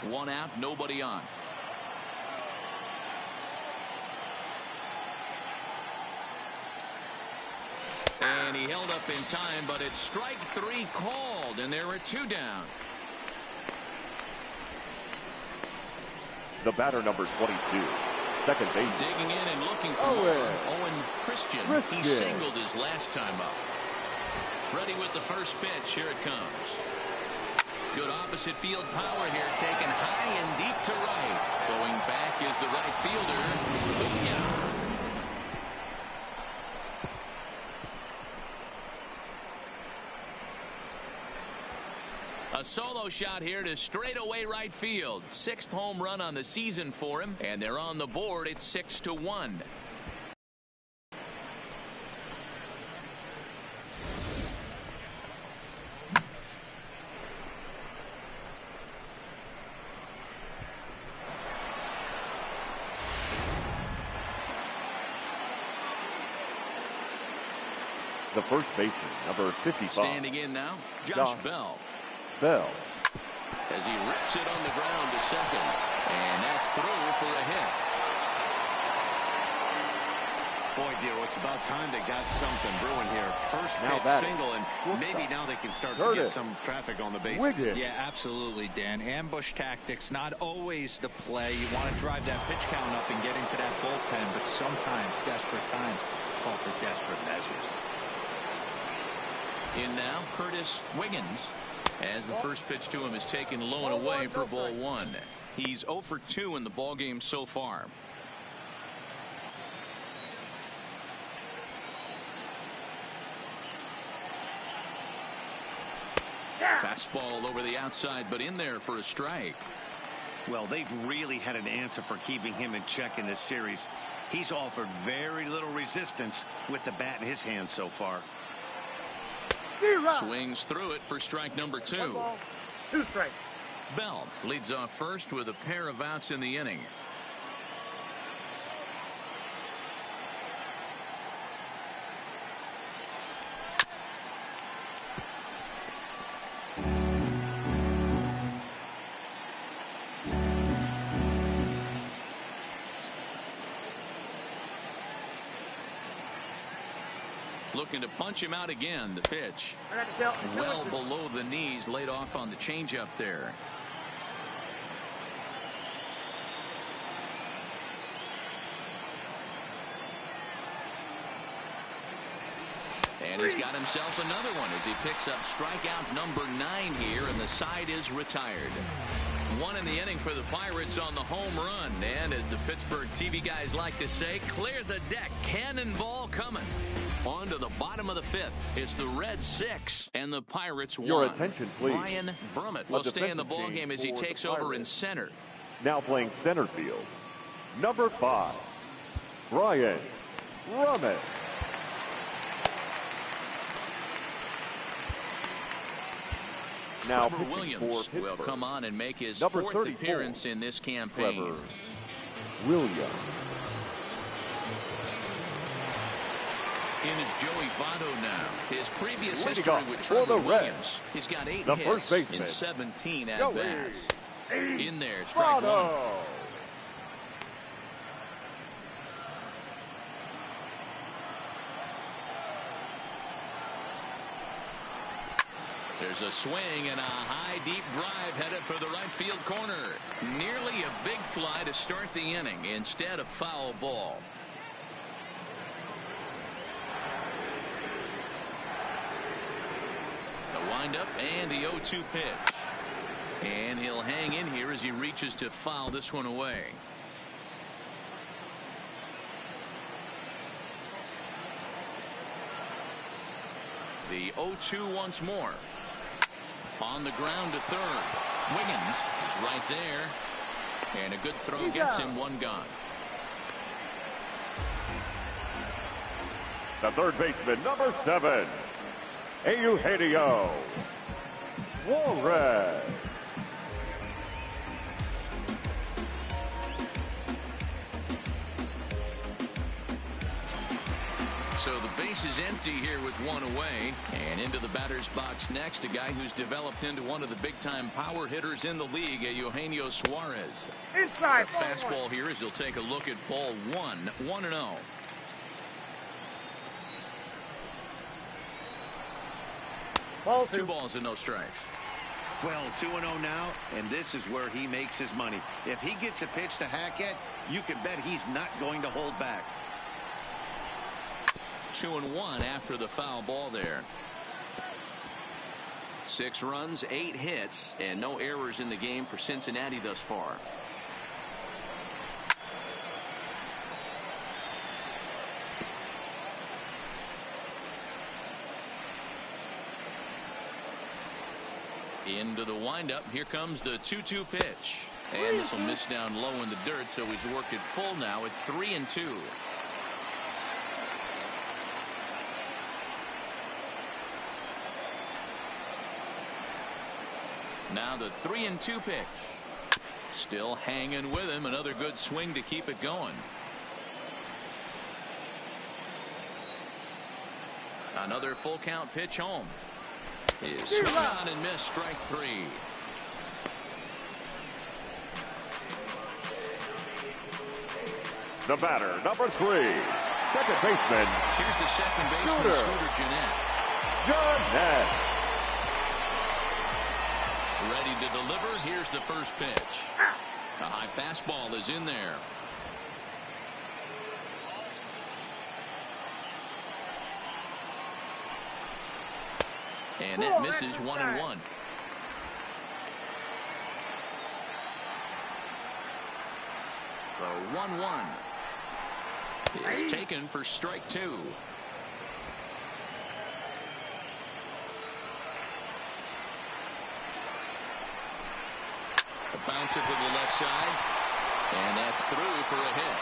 1 out, nobody on. And he held up in time, but it's strike 3 called, and there are 2 down. The batter, number 22, second base. Digging in and looking for Owen Christian. He singled his last time up. Ready with the first pitch. Here it comes. Good opposite field power here, taken high and deep to right. Going back is the right fielder. Yeah. A solo shot here to straightaway right field. 6th home run on the season for him, and they're on the board at 6-1. The first baseman, number 55. Standing in now, Josh Bell. As he rips it on the ground to second, and that's through for a hit. Boy, dear, it's about time they got something brewing here. First pitch single, and maybe now they can start to get some traffic on the bases. Yeah, absolutely, Dan. Ambush tactics, not always the play. You want to drive that pitch count up and get into that bullpen, but sometimes desperate times call for desperate measures. In now, Curtis Wiggins, as the first pitch to him is taken low and away for ball 1. He's 0 for 2 in the ballgame so far. Fastball over the outside, but in there for a strike. Well, they've really had an answer for keeping him in check in this series. He's offered very little resistance with the bat in his hand so far. Swings through it for strike number 2. 2 strikes. Bell leads off first with a pair of outs in the inning. Looking to punch him out again. The pitch well below the knees, laid off on the changeup there. And he's got himself another one as he picks up strikeout number 9 here, and the side is retired. 1 in the inning for the Pirates on the home run. And as the Pittsburgh TV guys like to say, clear the deck. Cannonball coming. On to the bottom of the 5th. It's the Reds 6 and the Pirates 1. Your attention, please. Ryan Brummett will stay in the ballgame as he takes over in center. Now playing center field, number 5, Ryan Brummett. Now Trevor Williams will come on and make his 4th appearance in this campaign. Trevor Williams. In is Joey Votto now. His previous history with Trevor Williams. He's got 8 hits in 17 at-bats. In there, strike 1. There's a swing and a high deep drive headed for the right field corner. Nearly a big fly to start the inning, instead of foul ball. The windup and the 0-2 pitch. And he'll hang in here as he reaches to foul this one away. The 0-2 once more. On the ground to third. Wiggins is right there. And a good throw gets him 1 gone. The third baseman, number 7, Eugenio Suarez. So the base is empty here with 1 away, and into the batter's box next, a guy who's developed into one of the big-time power hitters in the league, Eugenio Suarez. Inside. A fastball here as he'll take a look at ball 1, 1-0. Ball 2 balls and no strikes. Well, 2-0 now, and this is where he makes his money. If he gets a pitch to hack at, you can bet he's not going to hold back. 2-1 after the foul ball there. 6 runs, 8 hits, and no errors in the game for Cincinnati thus far. Into the windup. Here comes the 2-2 pitch. And this will miss down low in the dirt, so he's worked it full now at 3-2. Now the 3-2 pitch. Still hanging with him. Another good swing to keep it going. Another full count pitch home. Is swung on and missed, strike 3. The batter, number 3, second baseman. Here's the second baseman, Scooter Gennett. Ready to deliver. Here's the first pitch. A high fastball is in there. And that misses 1-1. The 1-1 is taken for strike 2. A bouncer to the left side, and that's through for a hit.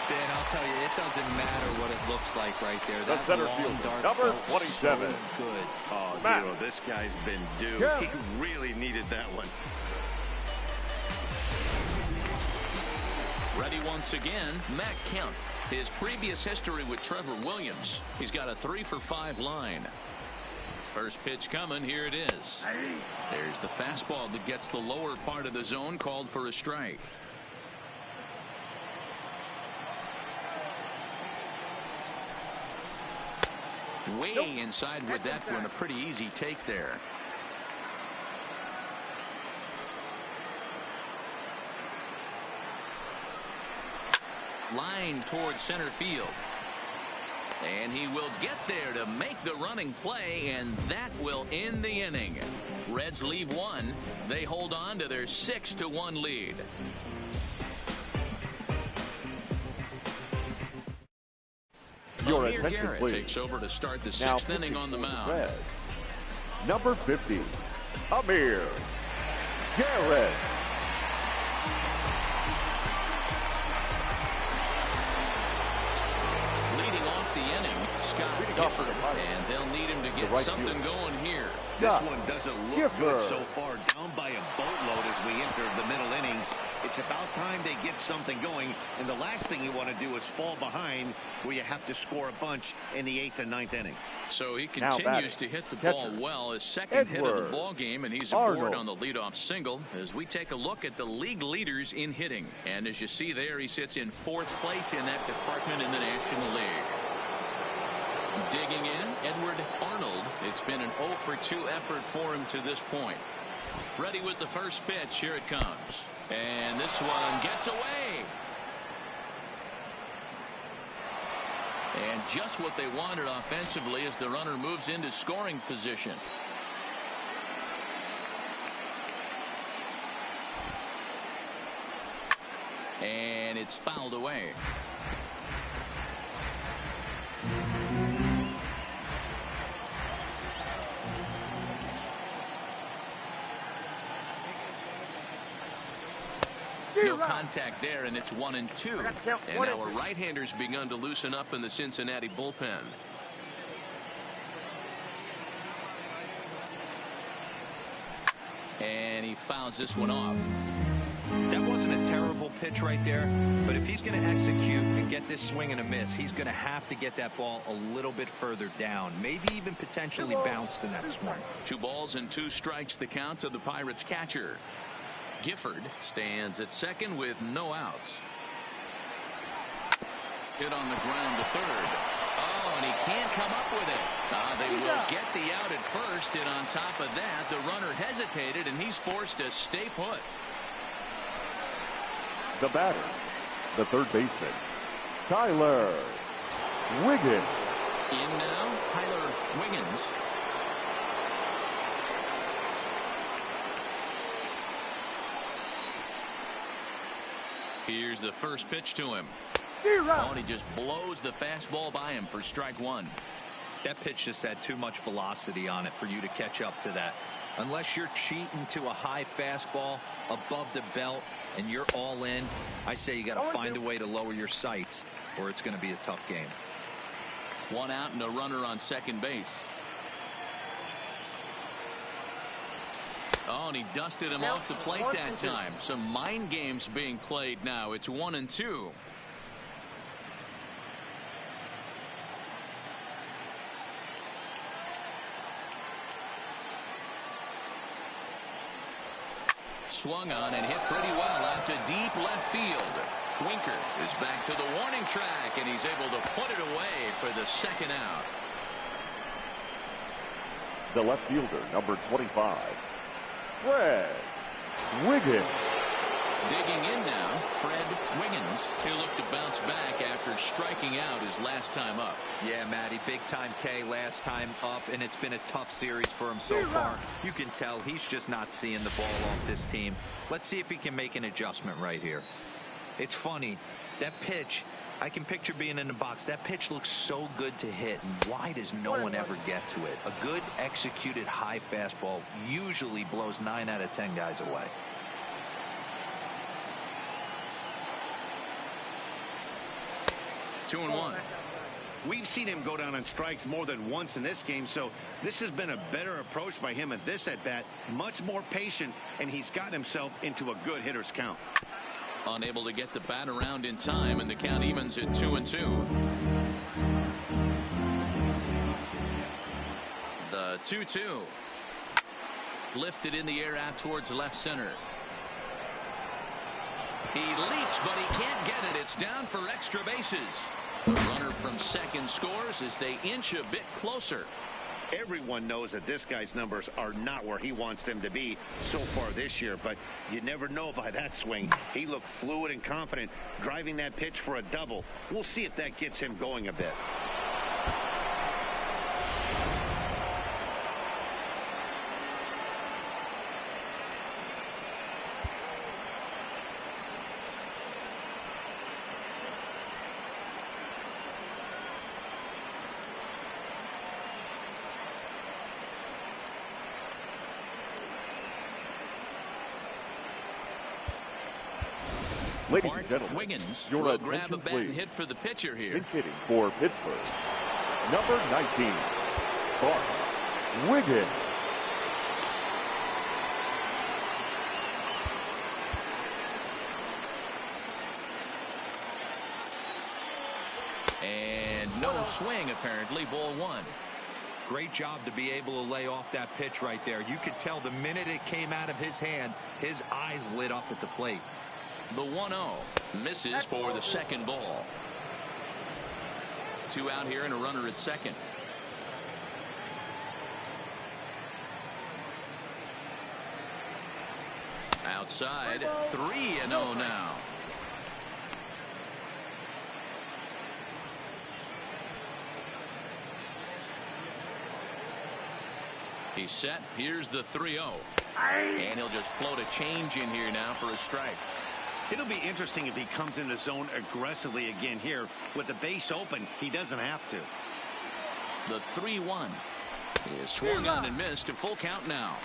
Dan, I'll tell you, it doesn't matter what it looks like right there. The That center long fielder, dart number felt 27. so good. Oh, Matt. Hero, this guy's been due. Yeah. He really needed that one. Ready once again, Matt Kemp. His previous history with Trevor Williams. He's got a 3-for-5 line. First pitch coming. Here it is. There's the fastball that gets the lower part of the zone, called for a strike. Way inside with that one. A pretty easy take there. Line towards center field. And he will get there to make the running play, and that will end the inning. Reds leave 1. They hold on to their 6-1 lead. Your Amir attention, Garrett please. takes over to start the Now 6th inning on the mound. Reds. Number 50, Amir Garrett. Leading off the inning, Scott Gifford, and they'll need him to get right something field. going here. This Scott one doesn't look Gifford. good so far. Down by a boatload as we enter the middle innings. It's about time they get something going. And the last thing you want to do is fall behind where you have to score a bunch in the 8th and 9th inning. So he Now continues batting, to hit the catcher, ball well. His second hit of the Edward ball game, and he's aboard Arnold. on the leadoff single as we take a look at the league leaders in hitting. And as you see there, he sits in 4th place in that department in the National League. Digging in, Edward Arnold. It's been an 0-for-2 effort for him to this point. Ready with the first pitch. Here it comes. And this one gets away. And just what they wanted offensively as the runner moves into scoring position. And it's fouled away. No contact there, and it's 1-2. And now a right-hander's begun to loosen up in the Cincinnati bullpen. And he fouls this one off. That wasn't a terrible pitch right there, but if he's going to execute and get this swing and a miss, he's going to have to get that ball a little bit further down, maybe even potentially bounce the next one. 2 balls and 2 strikes the count to the Pirates catcher. Gifford stands at second with no outs. Hit on the ground to third. Oh, and he can't come up with it. They will get the out at first, and on top of that, the runner hesitated, and he's forced to stay put. The batter, the third baseman, Tyler Wiggins. In now, Tyler Wiggins. Here's the first pitch to him. Oh, and he just blows the fastball by him for strike one. That pitch just had too much velocity on it for you to catch up to that. Unless you're cheating to a high fastball above the belt and you're all in, I say you got to find a way to lower your sights or it's going to be a tough game. One out and a runner on second base. Oh, and he dusted him off the plate that time. Some mind games being played now. It's 1-2. Swung on and hit pretty well out to deep left field. Winker is back to the warning track, and he's able to put it away for the second out. The left fielder, number 25, Fred Wiggins. Digging in now, Fred Wiggins. He'll look to bounce back after striking out his last time up. Yeah, Matty, big time K last time up, and it's been a tough series for him so far. You can tell he's just not seeing the ball off this team. Let's see if he can make an adjustment right here. It's funny, that pitch, I can picture being in the box. That pitch looks so good to hit, and why does no one ever get to it? A good executed high fastball usually blows 9 out of 10 guys away. Two and one. We've seen him go down on strikes more than once in this game, so this has been a better approach by him at this at-bat. Much more patient, and he's gotten himself into a good hitter's count. Unable to get the bat around in time, and the count evens at 2-2. The 2-2. Lifted in the air out towards left center. He leaps, but he can't get it. It's down for extra bases. The runner from second scores as they inch a bit closer. Everyone knows that this guy's numbers are not where he wants them to be so far this year, but you never know by that swing. He looked fluid and confident, driving that pitch for a double. We'll see if that gets him going a bit. Ladies and gentlemen, Wiggins your will grab a attention, bat please. and hit for the pitcher here. Pinch hitting for Pittsburgh, number 19, Fred Wiggins. And no swing, apparently. Ball one. Great job to be able to lay off that pitch right there. You could tell the minute it came out of his hand, his eyes lit up at the plate. The 1-0 misses for the second ball. Two out here and a runner at second. Outside, 3-0 now. He's set. Here's the 3-0. And he'll just float a change in here now for a strike. It'll be interesting if he comes in the zone aggressively again here. With the base open, he doesn't have to. The 3-1 is swung on and missed. A full count now.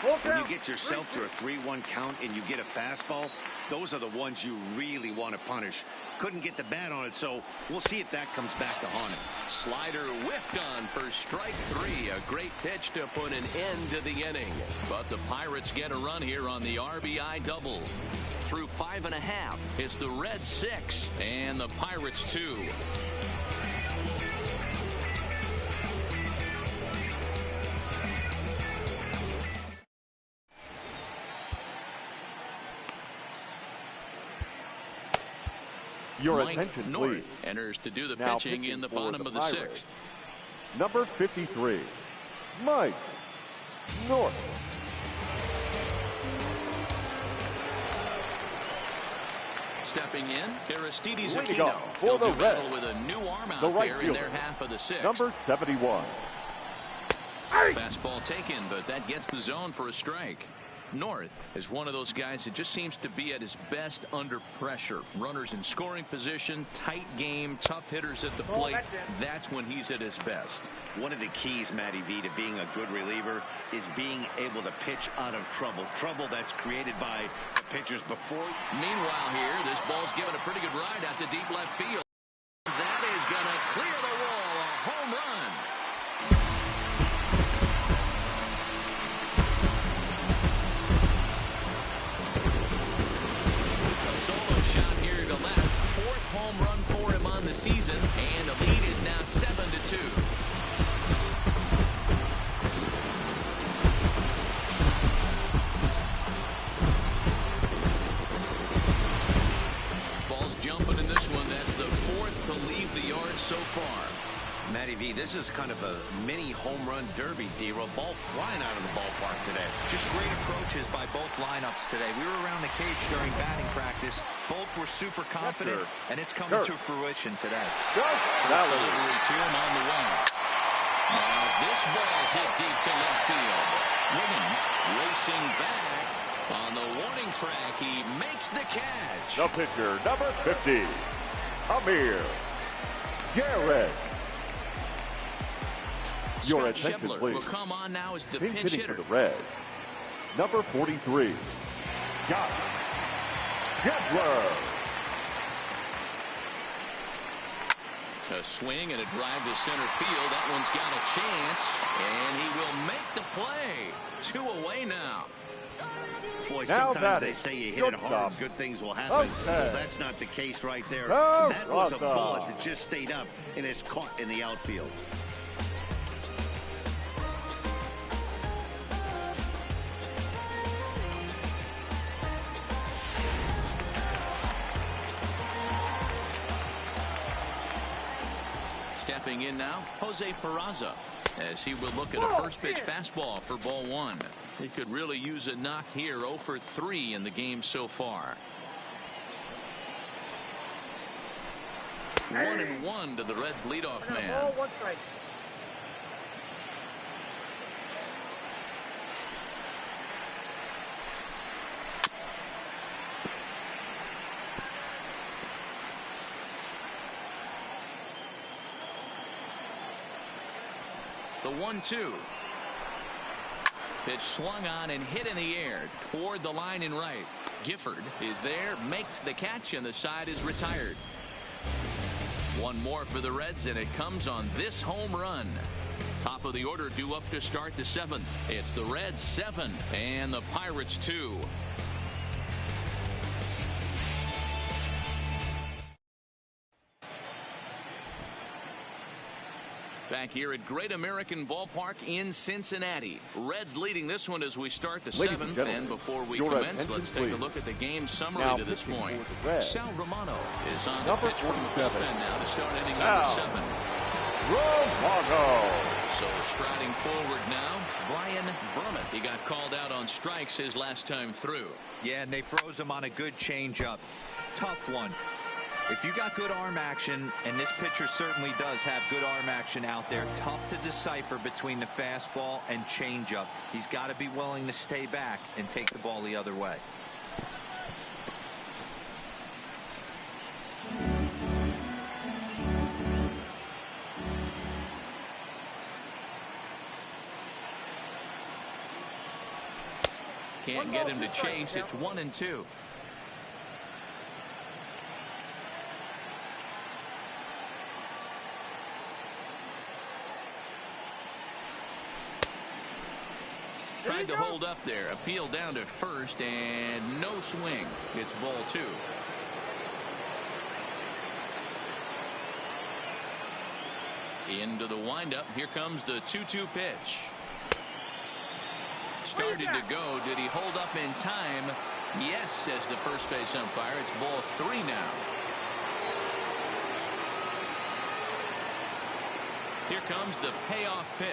When you get yourself to a 3-1 count and you get a fastball, those are the ones you really want to punish. Couldn't get the bat on it, so we'll see if that comes back to haunt him. Slider whiffed on for strike 3. A great pitch to put an end to the inning. But the Pirates get a run here on the RBI double. Through 5.5, it's the Reds 6 and the Pirates 2. Your Mike attention, North please. enters to do the Now pitching in the for bottom the of the Pirates, 6th. Number 53, Mike North. Stepping in, Aristides Leading Aquino. off for He'll the do battle Reds, with a new arm out the right there in fielder, their half of the sixth. number 71. Fastball taken, but that gets the zone for a strike. North is one of those guys that just seems to be at his best under pressure. Runners in scoring position, tight game, tough hitters at the plate. That's when he's at his best. One of the keys, Matty V, to being a good reliever is being able to pitch out of trouble. Trouble that's created by the pitchers before. Meanwhile here, this ball's given a pretty good ride out to deep left field. That is going to clear the wall. A home run. Shot here to left. Fourth home run for him on the season, and the lead is now 7-2. Ball's jumping in this one. That's the fourth to leave the yard so far. Matty V, this is kind of a mini home run derby, D-Roll. Ball flying out of the ballpark today. Just great approaches by both lineups today. We were around the cage during batting practice. Both were super confident, and it's coming to fruition today. Delivery to him on the wing. Now this ball's hit deep to left field. Williams racing back on the warning track. He makes the catch. The pitcher, number 50, Amir Garrett. Your attention, Schebler please. will come on now as the Pinch pinch hitting hitter. for the Reds, number 43, Josh Schebler. A swing and a drive to center field. That one's got a chance, and he will make the play. 2 away now. Boy, Now sometimes they is say you hit it hard, shortstop. good things will happen. Okay. Well, that's not the case right there. No, That was a shortstop. bullet that just stayed up and is caught in the outfield. Stepping in now, Jose Peraza, as he will look at a first pitch fastball for ball one. He could really use a knock here. 0 for 3 in the game so far. 1-1 to the Reds leadoff man. Ball, 1 strike. The 1-2. Pitch swung on and hit in the air toward the line and right. Gifford is there, makes the catch, and the side is retired. One more for the Reds, and it comes on this home run. Top of the order due up to start the 7th. It's the Reds 7 and the Pirates 2. Back here at Great American Ballpark in Cincinnati. Reds leading this one as we start the 7th. And before we commence, let's take a look at the game summary to this point. Sal Romano is on the pitch from the bullpen now to start inning number 7. Romano. So striding forward now, Brian Brummett. He got called out on strikes his last time through. Yeah, and they froze him on a good changeup. Tough one. If you got good arm action, and this pitcher certainly does have good arm action out there, tough to decipher between the fastball and changeup. He's got to be willing to stay back and take the ball the other way. Can't get him to chase. It's 1-2. Tried to hold up there. Appeal down to first, and no swing. It's ball 2. Into the windup. Here comes the 2-2 pitch. Started to go. Did he hold up in time? Yes, says the first base umpire. It's ball 3 now. Here comes the payoff pitch.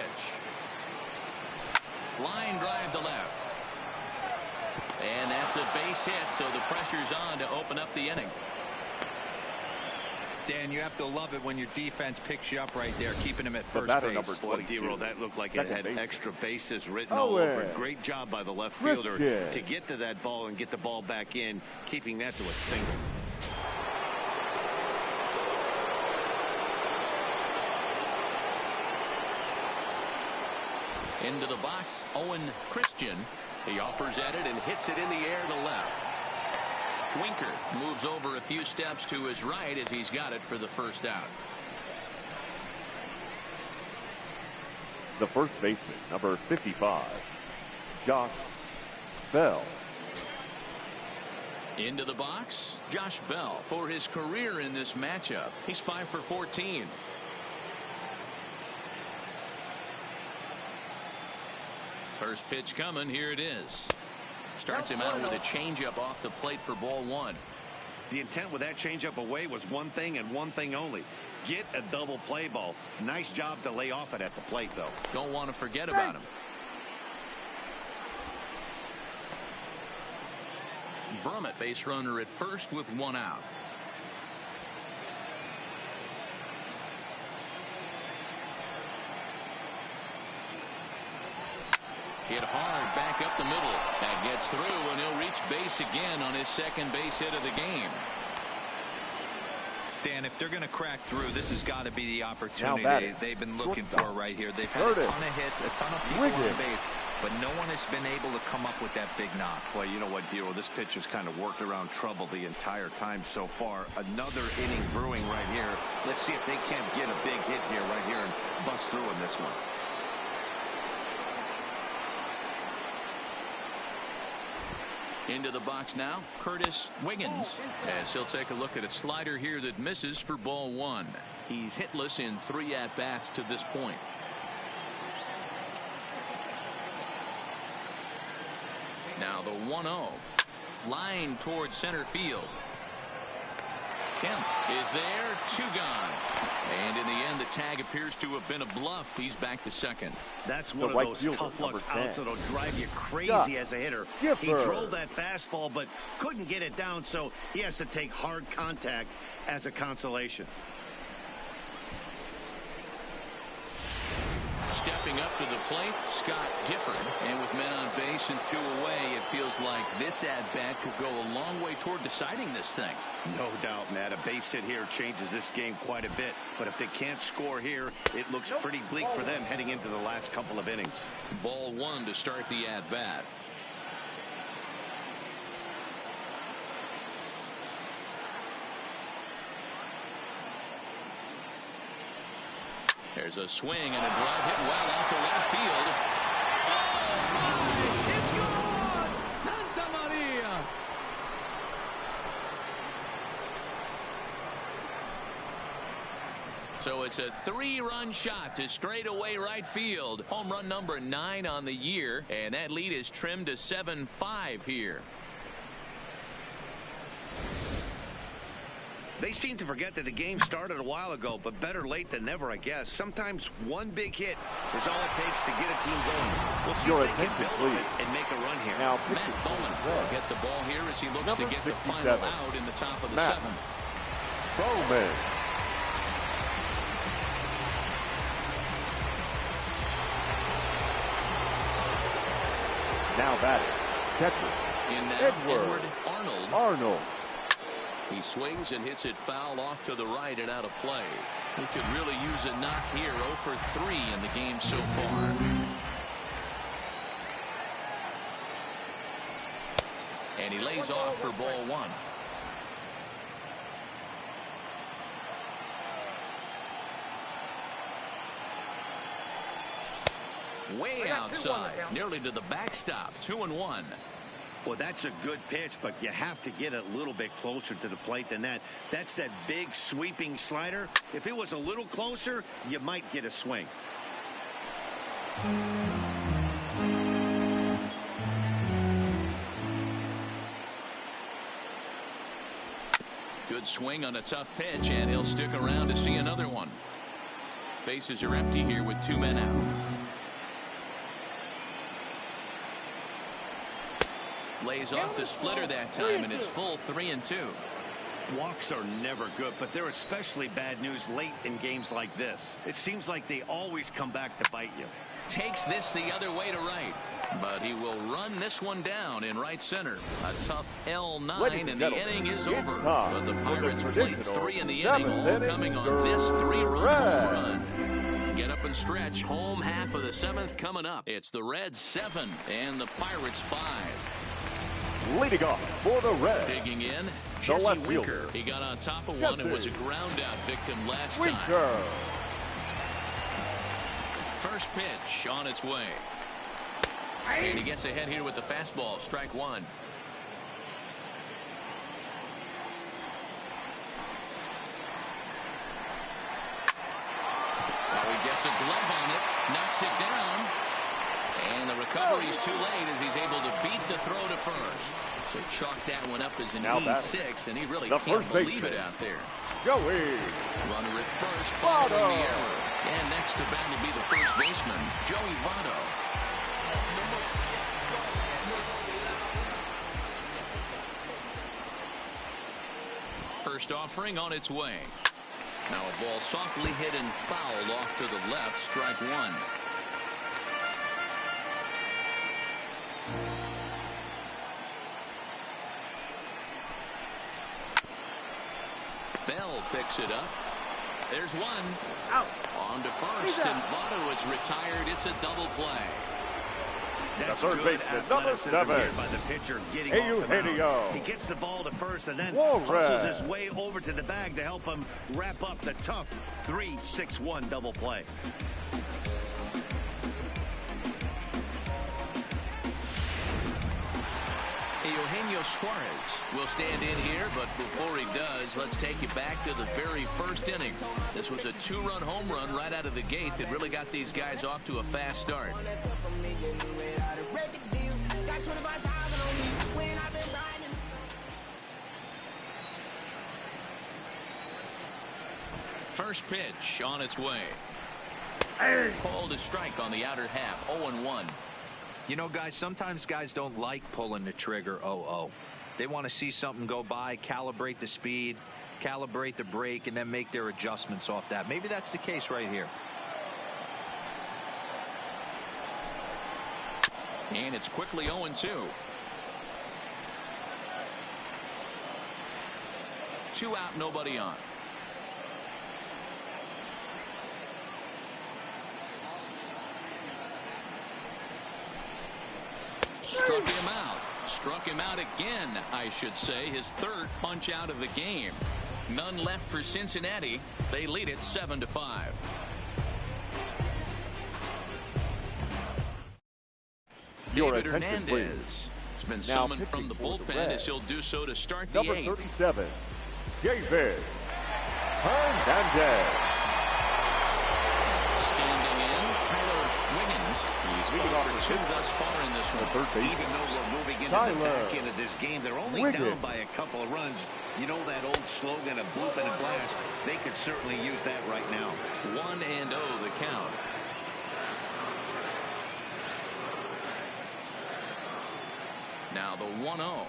Line drive to left. And that's a base hit, so the pressure's on to open up the inning. Dan, you have to love it when your defense picks you up right there, keeping him at first base. Number 22. D-roll, that looked like it had extra bases written all over it. Great job by the left fielder to get to that ball and get the ball back in, keeping that to a single. Into the box, Owen Christian. He offers at it and hits it in the air to left. Winker moves over a few steps to his right as he's got it for the first out. The first baseman, number 55, Josh Bell. Into the box, Josh Bell for his career in this matchup. He's 5 for 14. First pitch coming. Here it is. Starts him out with a changeup off the plate for ball one. The intent with that changeup away was one thing and one thing only. Get a double play ball. Nice job to lay off it at the plate, though. Don't want to forget about him. Brummett, base runner at first with one out. Hit hard back up the middle. That gets through, and he'll reach base again on his second base hit of the game. Dan, if they're going to crack through, this has got to be the opportunity they've been looking for right here. They've had a ton of hits, a ton of people on base, but no one has been able to come up with that big knock. Well, you know what, Dio? This pitch has kind of worked around trouble the entire time so far. Another inning brewing right here. Let's see if they can't get a big hit here right here and bust through in this one. Into the box now, Curtis Wiggins, as he'll take a look at a slider here that misses for ball one. He's hitless in 3 at-bats to this point. Now the 1-0. Line towards center field. Kemp is there, 2 gone. And in the end, the tag appears to have been a bluff. He's back to second. That's one of those tough luck outs that'll drive you crazy as a hitter. He drove that fastball, but couldn't get it down, so he has to take hard contact as a consolation. Stepping up to the plate, Scott Gifford. And with men on base and 2 away, it feels like this at-bat could go a long way toward deciding this thing. No doubt, Matt. A base hit here changes this game quite a bit. But if they can't score here, it looks pretty bleak for them heading into the last couple of innings. Ball one to start the at-bat. There's a swing and a drive hit well out to left field. Oh, it's gone! Santa Maria! So it's a 3-run shot to straightaway right field. Home run number 9 on the year, and that lead is trimmed to 7-5 here. They seem to forget that the game started a while ago, but better late than never, I guess. Sometimes one big hit is all it takes to get a team going. We'll see if they can build on it and make a run here. Now, Matt Bowman will get the ball here as he looks to get the final out in the top of the 7th. Bowman. Now batting, catcher, In now, Edward Arnold. He swings and hits it foul off to the right and out of play. He could really use a knock here. 0 for 3 in the game so far. And he lays off for ball one. Way outside, nearly to the backstop. 2-1. Well, that's a good pitch, but you have to get a little bit closer to the plate than that. That's that big sweeping slider. If it was a little closer, you might get a swing. Good swing on a tough pitch, and he'll stick around to see another one. Bases are empty here with 2 men out. Lays off the splitter that time, and it's full 3-2. Walks are never good, but they're especially bad news late in games like this. It seems like they always come back to bite you. Takes this the other way to right, but he will run this one down in right center. A tough L9, and the inning is over. But the Pirates played 3 in the inning, all coming on this 3-run home run. Get up and stretch. Home half of the 7th coming up. It's the Reds 7 and the Pirates 5. Leading off for the Reds. Digging in, Jesse Winker. He got on top of one and was a ground out victim last time. First pitch on its way. And he gets ahead here with the fastball. Strike 1. Well, he gets a glove on it, knocks it down. And the recovery's too late as he's able to beat the throw to first. So chalk that one up as an E6, and he really can't believe it out there. Joey. Runner at first, following the error. And next to bat will be the first baseman, Joey Votto. First offering on its way. Now a ball softly hit and fouled off to the left, strike 1. Bell picks it up. There's one. Out. On to first, and Votto is retired. It's a double play. That's the third good baseman, number 7. By the pitcher getting off the mound. He gets the ball to first and then hustles his way over to the bag to help him wrap up the tough 3-6-1 double play. Eugenio Suarez will stand in here, but before he does, let's take you back to the very first inning. This was a 2-run home run right out of the gate that really got these guys off to a fast start. First pitch on its way. Called a strike on the outer half, 0-1. You know, guys, sometimes guys don't like pulling the trigger 0-0. They want to see something go by, calibrate the speed, calibrate the brake, and then make their adjustments off that. Maybe that's the case right here. And it's quickly 0-2. 2 out, nobody on. Struck him out. Struck him out again, I should say. His 3rd punch out of the game. None left for Cincinnati. They lead it 7-5. David Hernandez has been summoned from the bullpen as he'll do so to start the 8th. Number 37, David Hernandez. Standing in, Tyler Wiggins. He's gone for 2 thus far in this one. Even though we're moving into the back end of this game, they're only down by a couple of runs. You know that old slogan of bloop and a blast? They could certainly use that right now. 1-0 the count. Now the 1-0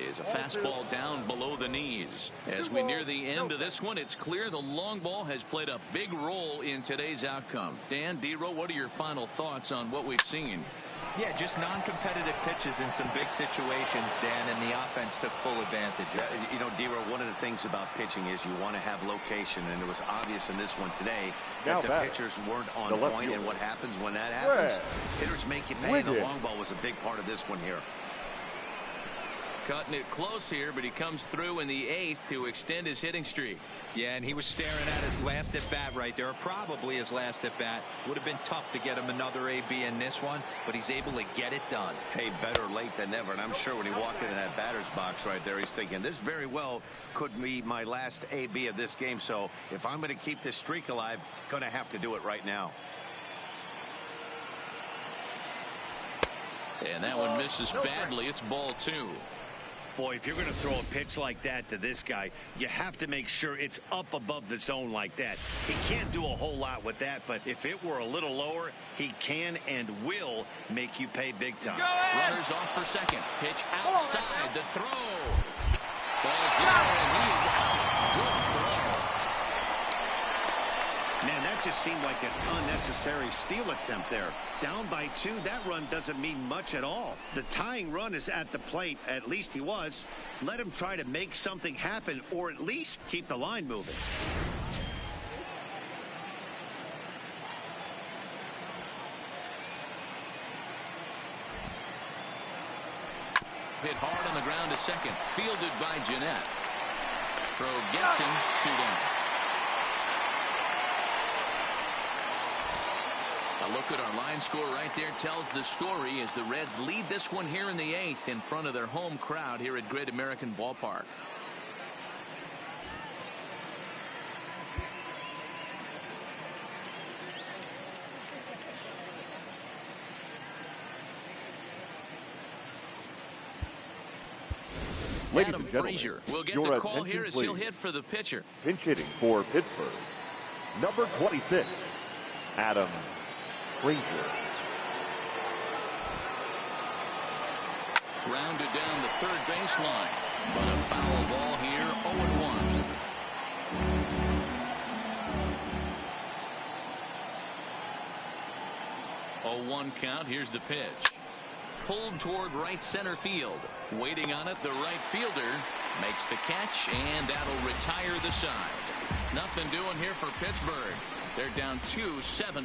is a fastball down below the knees. As we near the end of this one, it's clear the long ball has played a big role in today's outcome. Dan, D-Row, what are your final thoughts on what we've seen? Yeah, just non-competitive pitches in some big situations, Dan, and the offense took full advantage. You know, D-Row, one of the things about pitching is you want to have location, and it was obvious in this one today that the pitchers weren't on point, and what happens when that happens? Hitters make you pay. The long ball was a big part of this one here. Cutting it close here, but he comes through in the 8th to extend his hitting streak. Yeah, and he was staring at his last at-bat right there, or probably his last at-bat. Would have been tough to get him another AB in this one, but he's able to get it done. Hey, better late than never, and I'm sure when he walked into that batter's box right there, he's thinking, this very well could be my last AB of this game, so if I'm going to keep this streak alive, going to have to do it right now. And that one misses badly. It's ball 2. Boy, if you're going to throw a pitch like that to this guy, you have to make sure it's up above the zone like that. He can't do a whole lot with that, but if it were a little lower, he can and will make you pay big time. Runners off for second. Pitch outside the throw. Ball's there, and he is out. Good throw. Man, that just seemed like an unnecessary steal attempt there. Down by 2, that run doesn't mean much at all. The tying run is at the plate. At least he was. Let him try to make something happen, or at least keep the line moving. Hit hard on the ground to second. Fielded by Jeanette. Throw gets him. 2 down. A look at our line score right there tells the story as the Reds lead this one here in the 8th in front of their home crowd here at Great American Ballpark. Ladies Adam and gentlemen, Frazier will get the call here as he'll hit for the pitcher. Pinch hitting for Pittsburgh, number 26, Adam Frazier. Grounded down the third baseline, but a foul ball here, 0-1. 0-1 count. Here's the pitch. Pulled toward right center field. Waiting on it, the right fielder makes the catch, and that'll retire the side. Nothing doing here for Pittsburgh. They're down 2, 7-5.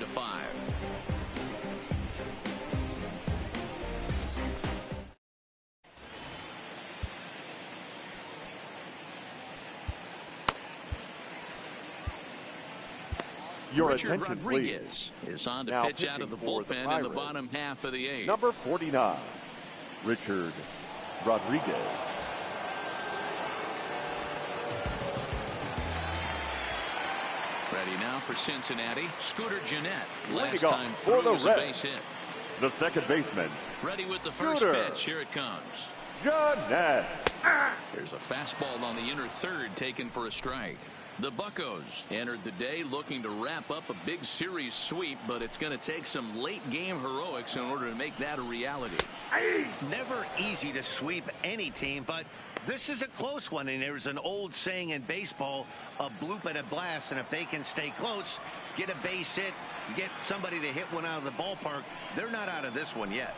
Your Richard attention, Rodriguez please. is on to Now pitch out of the bullpen in the bottom half of the 8th. Number 49, Richard Rodriguez. Ready now for Cincinnati. Scooter Jeanette. Last Leading time off through for the was a Reds, base hit. the second baseman, Ready with the first Scooter pitch. Here it comes. Jeanette. There's a fastball on the inner third taken for a strike. The Buccos entered the day looking to wrap up a big series sweep, but it's going to take some late game heroics in order to make that a reality. Never easy to sweep any team, but this is a close one, and there's an old saying in baseball, a bloop and a blast, and if they can stay close, get a base hit, get somebody to hit one out of the ballpark, they're not out of this one yet.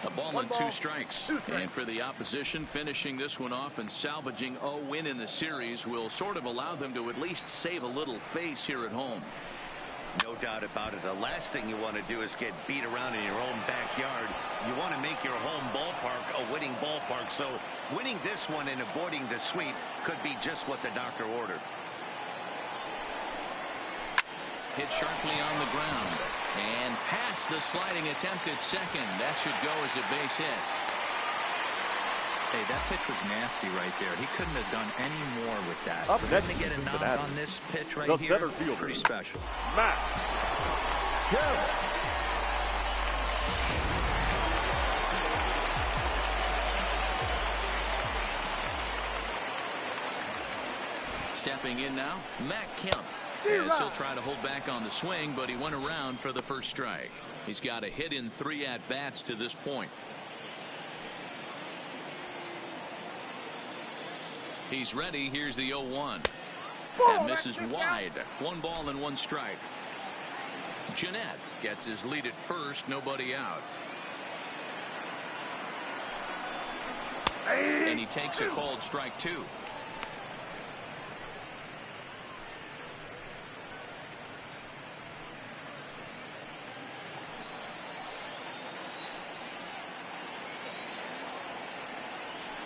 A ball and 2 strikes. And for the opposition, finishing this one off and salvaging a win in the series will sort of allow them to at least save a little face here at home. No doubt about it. The last thing you want to do is get beat around in your own backyard. You want to make your home ballpark a winning ballpark. So winning this one and avoiding the sweep could be just what the doctor ordered. Hit sharply on the ground and past the sliding attempt at second. That should go as a base hit. Hey, that pitch was nasty right there. He couldn't have done any more with that. Up For next him to get a knock Cincinnati, on this pitch right the here, center fielder, pretty special. Matt Kemp. Stepping in now, Matt Kemp. As he'll try to hold back on the swing, but he went around for the first strike. He's got a hit in 3 at-bats to this point. He's ready. Here's the 0-1. That misses wide. 1 ball and 1 strike. Jeanette gets his lead at first. Nobody out. And he takes a called strike 2.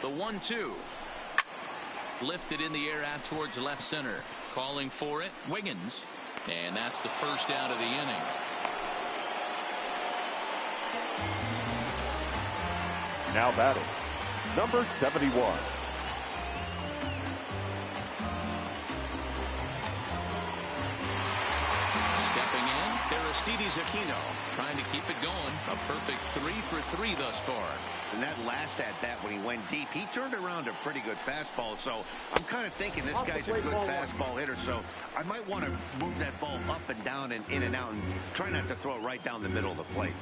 The 1-2. Lifted in the air out towards left center. Calling for it, Wiggins. And that's the first out of the inning. Now batting, number 71. Stepping in, Harris Aristides Aquino trying to keep it going. A perfect 3 for 3 thus far. And that last at-bat when he went deep, he turned around a pretty good fastball. So I'm kind of thinking this guy's a good fastball hitter. So I might want to move that ball up and down and in and out and try not to throw it right down the middle of the plate.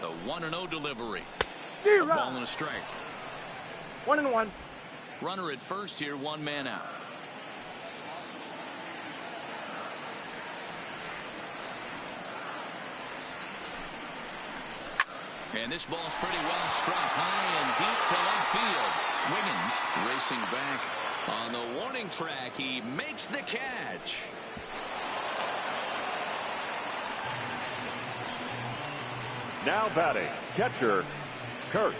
The 1-0 delivery. A ball and a strike. 1-1. Runner at first here, 1 man out. And this ball's pretty well struck high and deep to left field. Wiggins racing back on the warning track. He makes the catch. Now batting, catcher, Kurt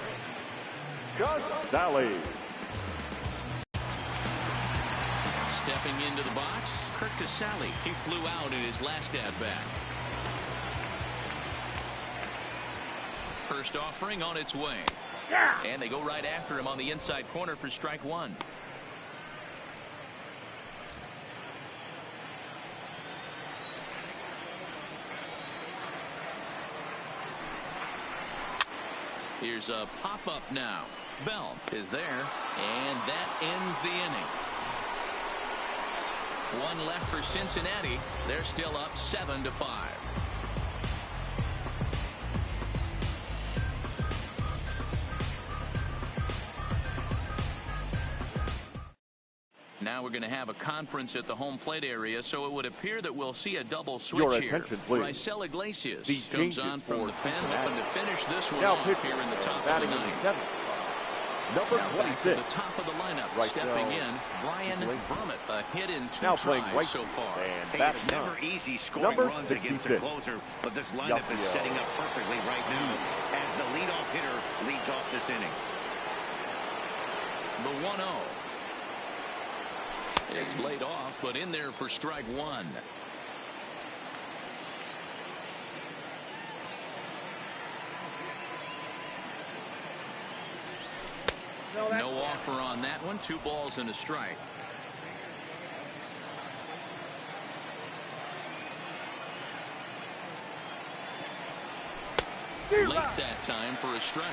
Casale. Stepping into the box, Kurt Casale. He flew out in his last at-bat. First offering on its way. Yeah. And they go right after him on the inside corner for strike 1. Here's a pop-up now. Bell is there, and that ends the inning. 1 left for Cincinnati. They're still up 7-5. Now we're going to have a conference at the home plate area, so it would appear that we'll see a double switch Your here. attention, please. Raisel Iglesias These comes changes on from the pen, hoping to finish this one now off pitching, here in the top of batting the in the ninth. 7th. Number Now back to 26. the top of the lineup, Right stepping now, in, Brian Blake. Brummett, a hit in 2 Now playing tries right so far. and Hey, batting it's never 9. easy scoring Number runs against a 66. closer, but this lineup is setting up perfectly right now as the leadoff hitter leads off this inning. The 1-0. It's laid off, but in there for strike 1. No offer on that one. 2 balls and a strike. Late that time for a strike.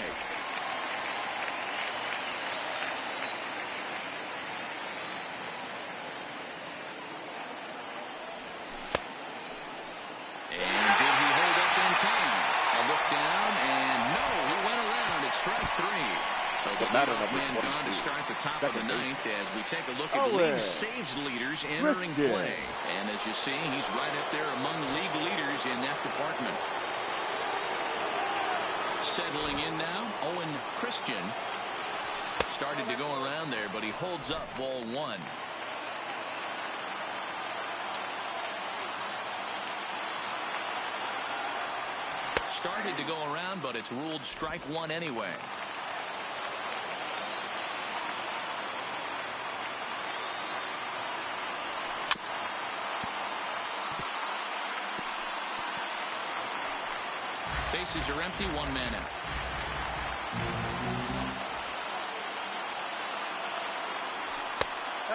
And did he hold up in time? A look down, and no, he went around at strike 3. So the leadoff man gone to start the top of the ninth as we take a look at the league saves leaders entering play. And as you see, he's right up there among league leaders in that department. Settling in now, Owen Christian. Started to go around there, but he holds up ball 1. Started to go around, but it's ruled strike 1 anyway. Bases are empty, 1 man out.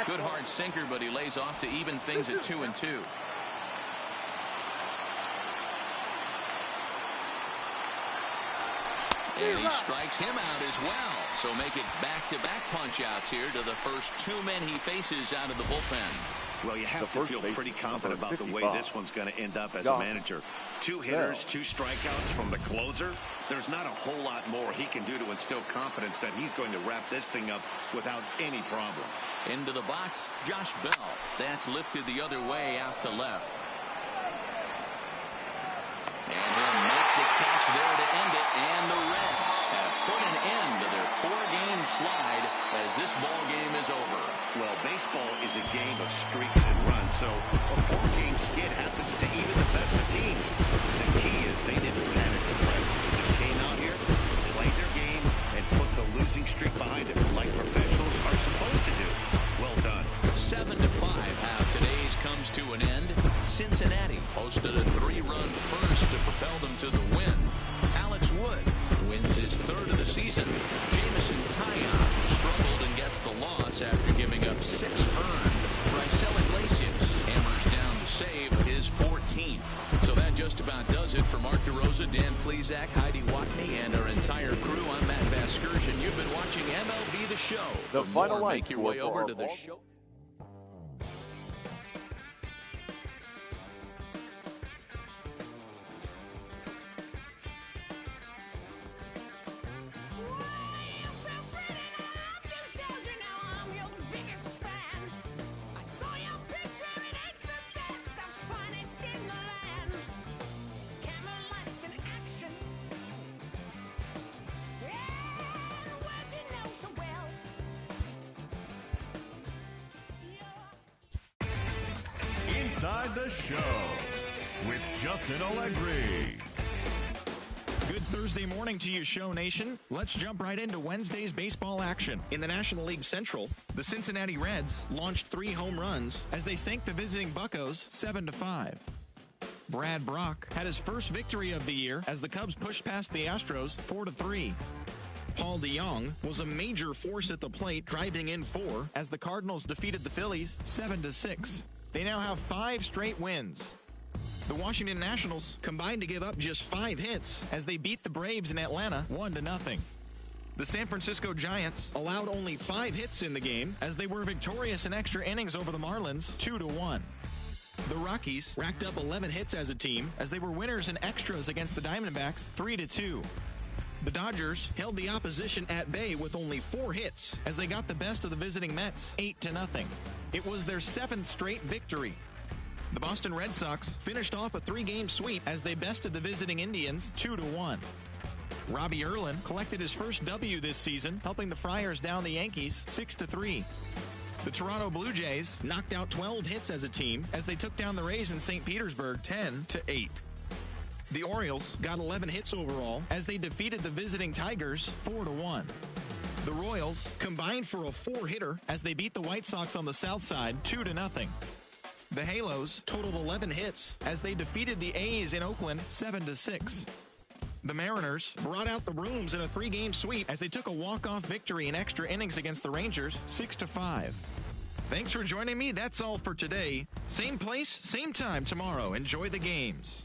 Good hard sinker, but he lays off to even things at 2-2. And he strikes him out as well. So make it back-to-back punch-outs here to the first 2 men he faces out of the bullpen. Well, you have to feel pretty confident about the way this one's going to end up as a manager. 2 hitters, 2 strikeouts from the closer. There's not a whole lot more he can do to instill confidence that he's going to wrap this thing up without any problem. Into the box, Josh Bell. That's lifted the other way out to left. And he'll make the catch there to end it. And the Reds have put an end to their 4-game slide as this ball game is over. Well, baseball is a game of streaks and runs, so a 4-game skid happens to even the best of teams. The key is they didn't panic or press. They just came out here, played their game, and put the losing streak behind them, like professionals are supposed to do. Well done. 7-5, how today's comes to an end. Cincinnati posted a 3-run first to propel them to the win. Alex Wood wins his 3rd of the season. Jamison Taillon struggled and gets the loss after giving up 6 earned. Raisel Iglesias hammers down to save, his 14th. So that just about does it for Mark DeRosa, Dan Plesac, Heidi Watney, and our entire crew. I'm Matt Vasgersian. You've been watching MLB The Show. The For final more, line make your score way for over our to the ball. show. Inside the Show with Justin Allegri. Good Thursday morning to you, Show Nation. Let's jump right into Wednesday's baseball action. In the National League Central, the Cincinnati Reds launched 3 home runs as they sank the visiting Buccos 7-5. Brad Brock had his first victory of the year as the Cubs pushed past the Astros 4-3. Paul DeJong was a major force at the plate, driving in 4 as the Cardinals defeated the Phillies 7-6. They now have 5 straight wins. The Washington Nationals combined to give up just 5 hits as they beat the Braves in Atlanta 1-0. The San Francisco Giants allowed only 5 hits in the game as they were victorious in extra innings over the Marlins 2-1. The Rockies racked up 11 hits as a team as they were winners in extras against the Diamondbacks 3-2. The Dodgers held the opposition at bay with only 4 hits as they got the best of the visiting Mets 8-0. It was their 7th straight victory. The Boston Red Sox finished off a 3-game sweep as they bested the visiting Indians 2-1. Robbie Erlin collected his first W this season, helping the Friars down the Yankees 6-3. The Toronto Blue Jays knocked out 12 hits as a team as they took down the Rays in St. Petersburg 10-8. The Orioles got 11 hits overall as they defeated the visiting Tigers 4-1. The Royals combined for a 4-hitter as they beat the White Sox on the south side 2-0. The Halos totaled 11 hits as they defeated the A's in Oakland 7-6. The Mariners brought out the brooms in a 3-game sweep as they took a walk-off victory in extra innings against the Rangers 6-5. Thanks for joining me. That's all for today. Same place, same time tomorrow. Enjoy the games.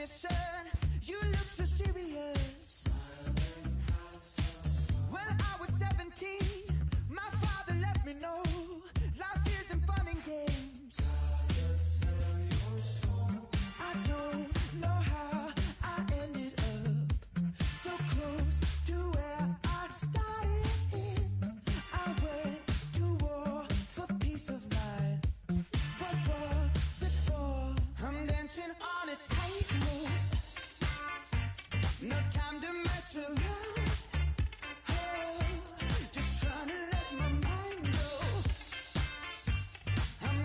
me, son, you look so serious. When I was 17, my father let me know life isn't fun and games. I don't know how I ended up so close to where I started. I went to war for peace of mind. What was it for? I'm dancing on a tightrope. No time to mess around. Oh, just trying to let my mind go. I'm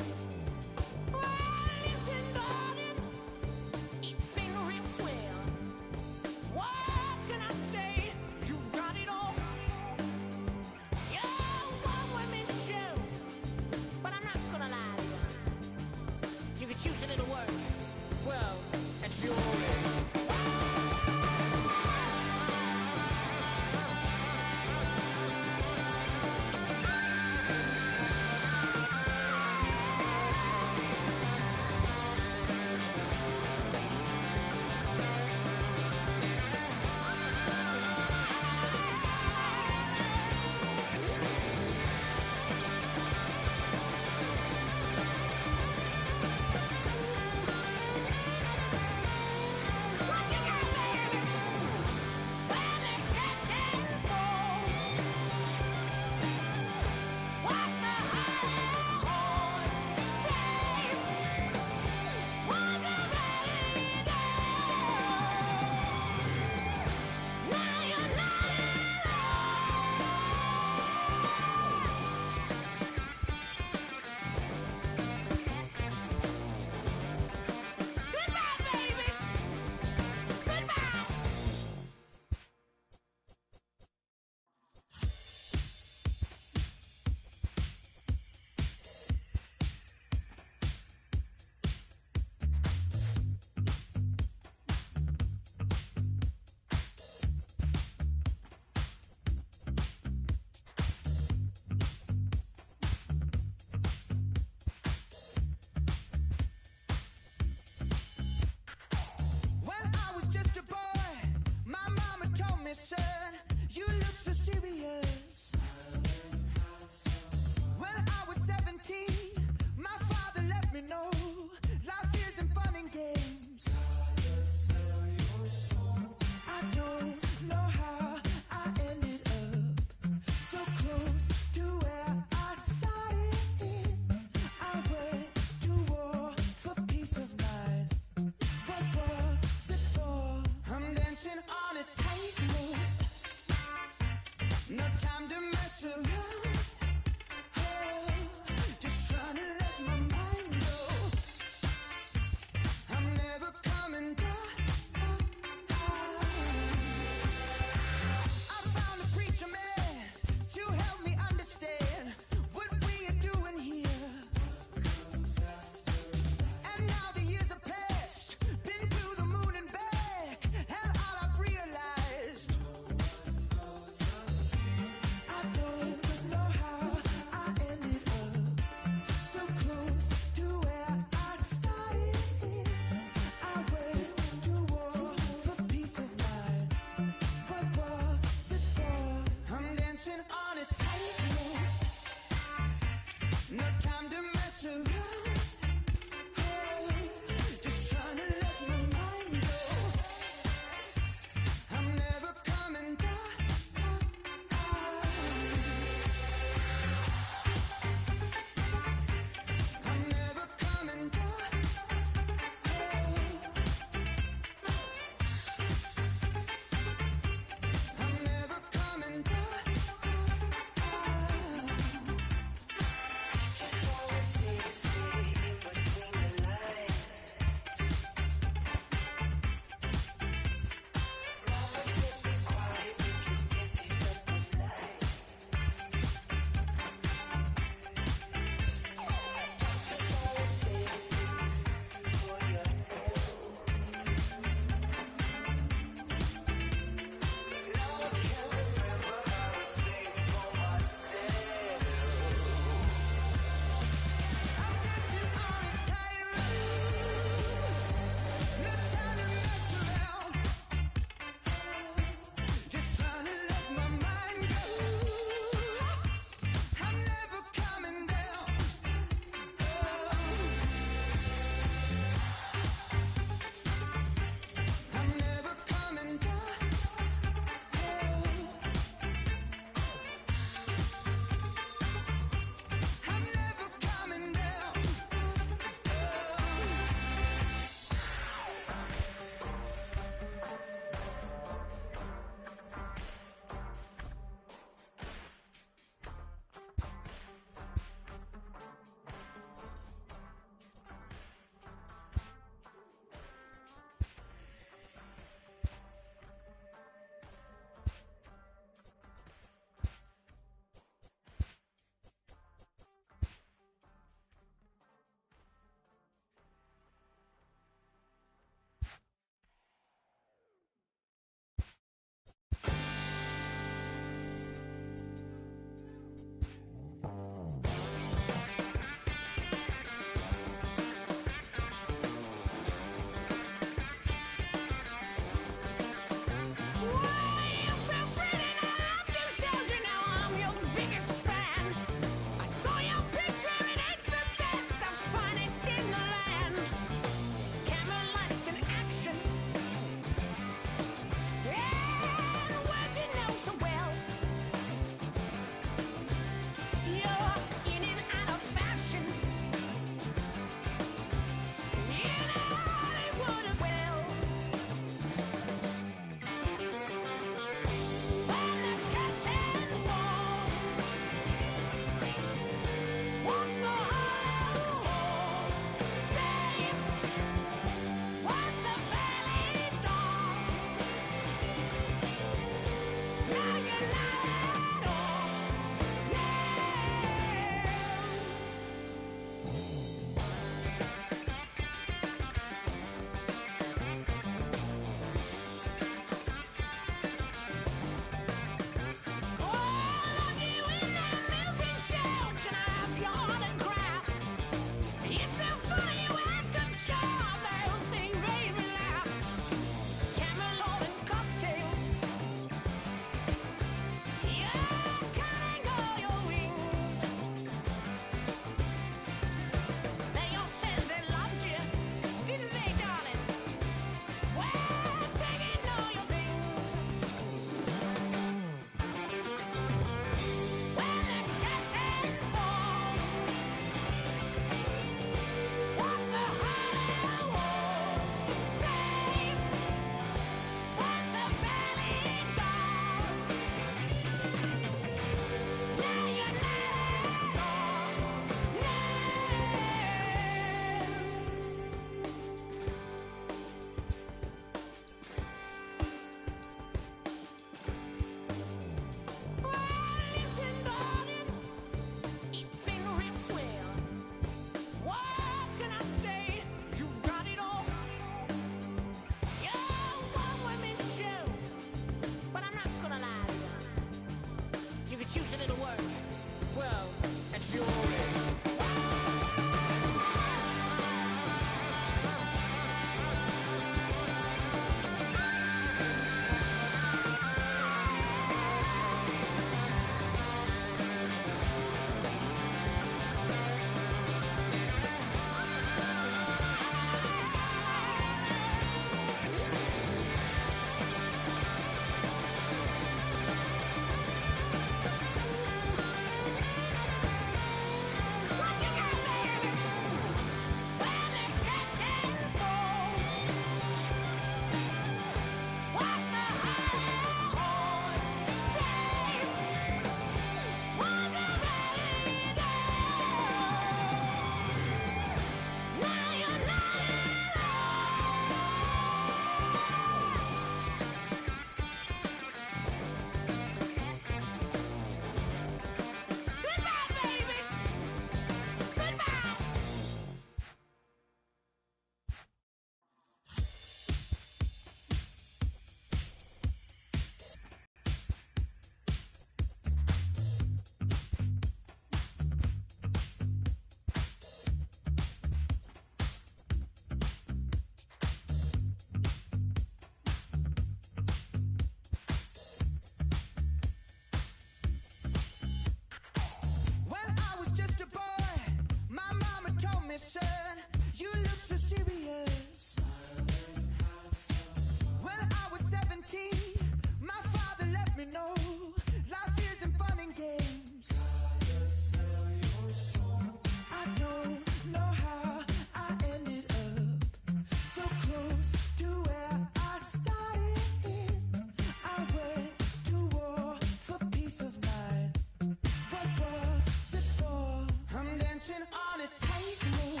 dancing on a tightrope.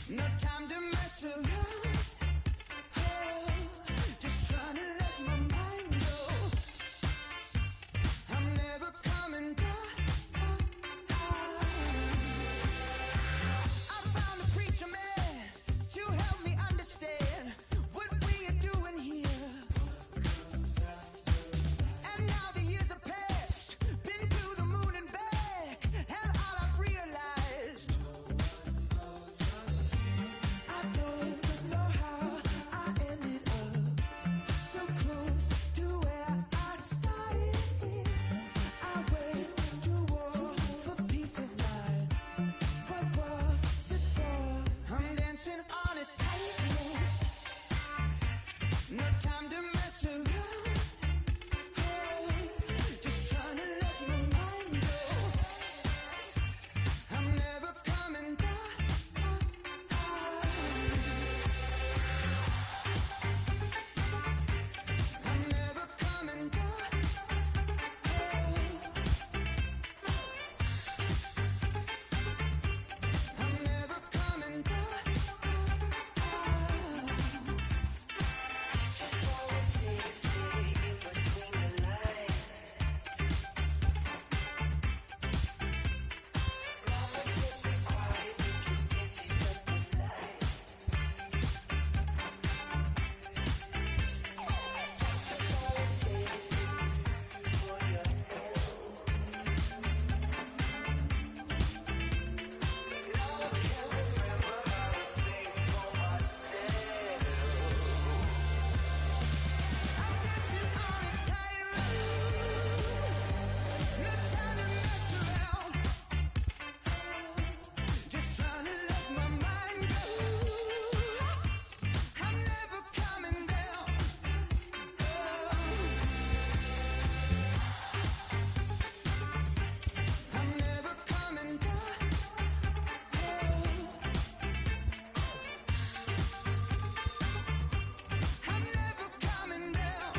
No time to mess around. Oh, just trying to let my mind go. I'm never coming down. I found a preacher man to help me understand what we are doing here. And now the years have passed, been to the moon and back, and all I've realized, I don't know how I ended up so close to where I started. I went to war for peace of mind. What was it for? I'm dancing on a tightrope. No time to mess around. Oh, just trying to let my mind go. I'm never coming down. I'm never coming down. I'm never coming down. Just always stay in between the lines. Mama said be quiet if you can see something nice. Just always say things for your health. Now I can't remember how to think for myself. I'm dancing on a tightrope. No time to mess around. Just trying to let my mind go. I'm never coming down. I'm never coming down. I'm never coming down.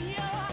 You're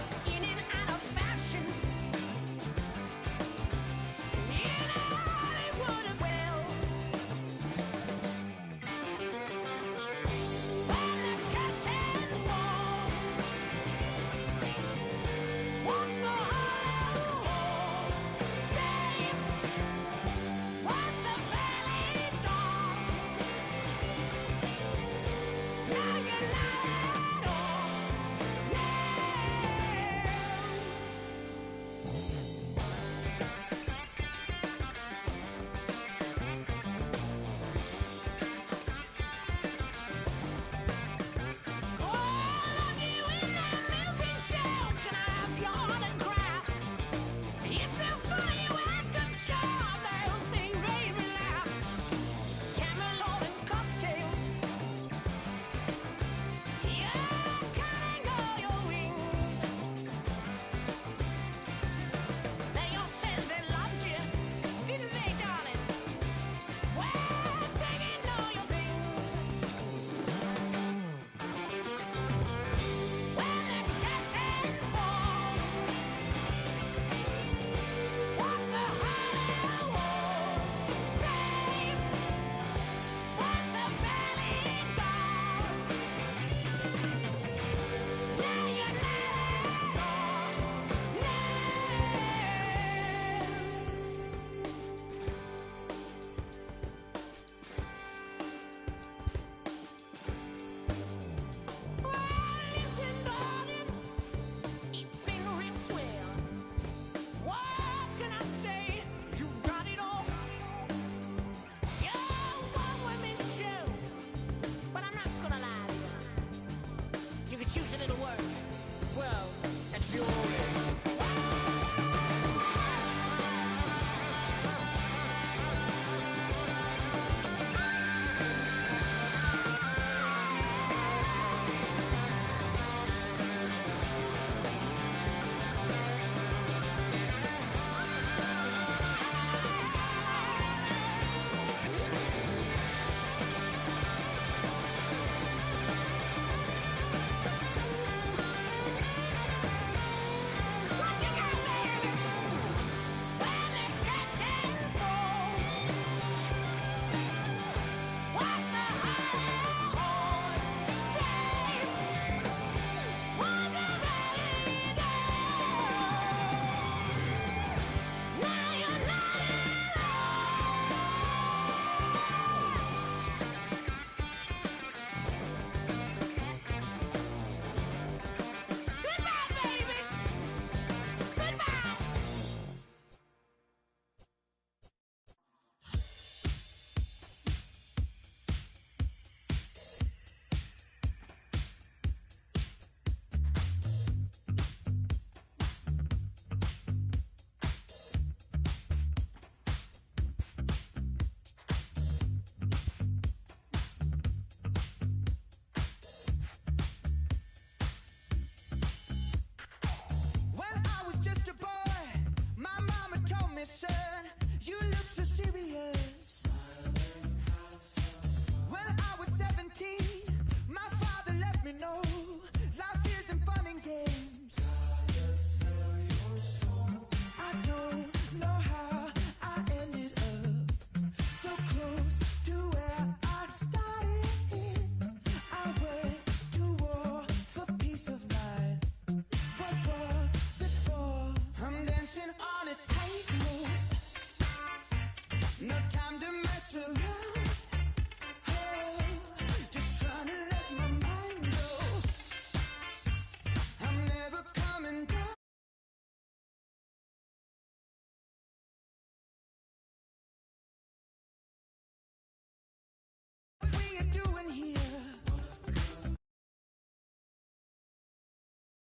close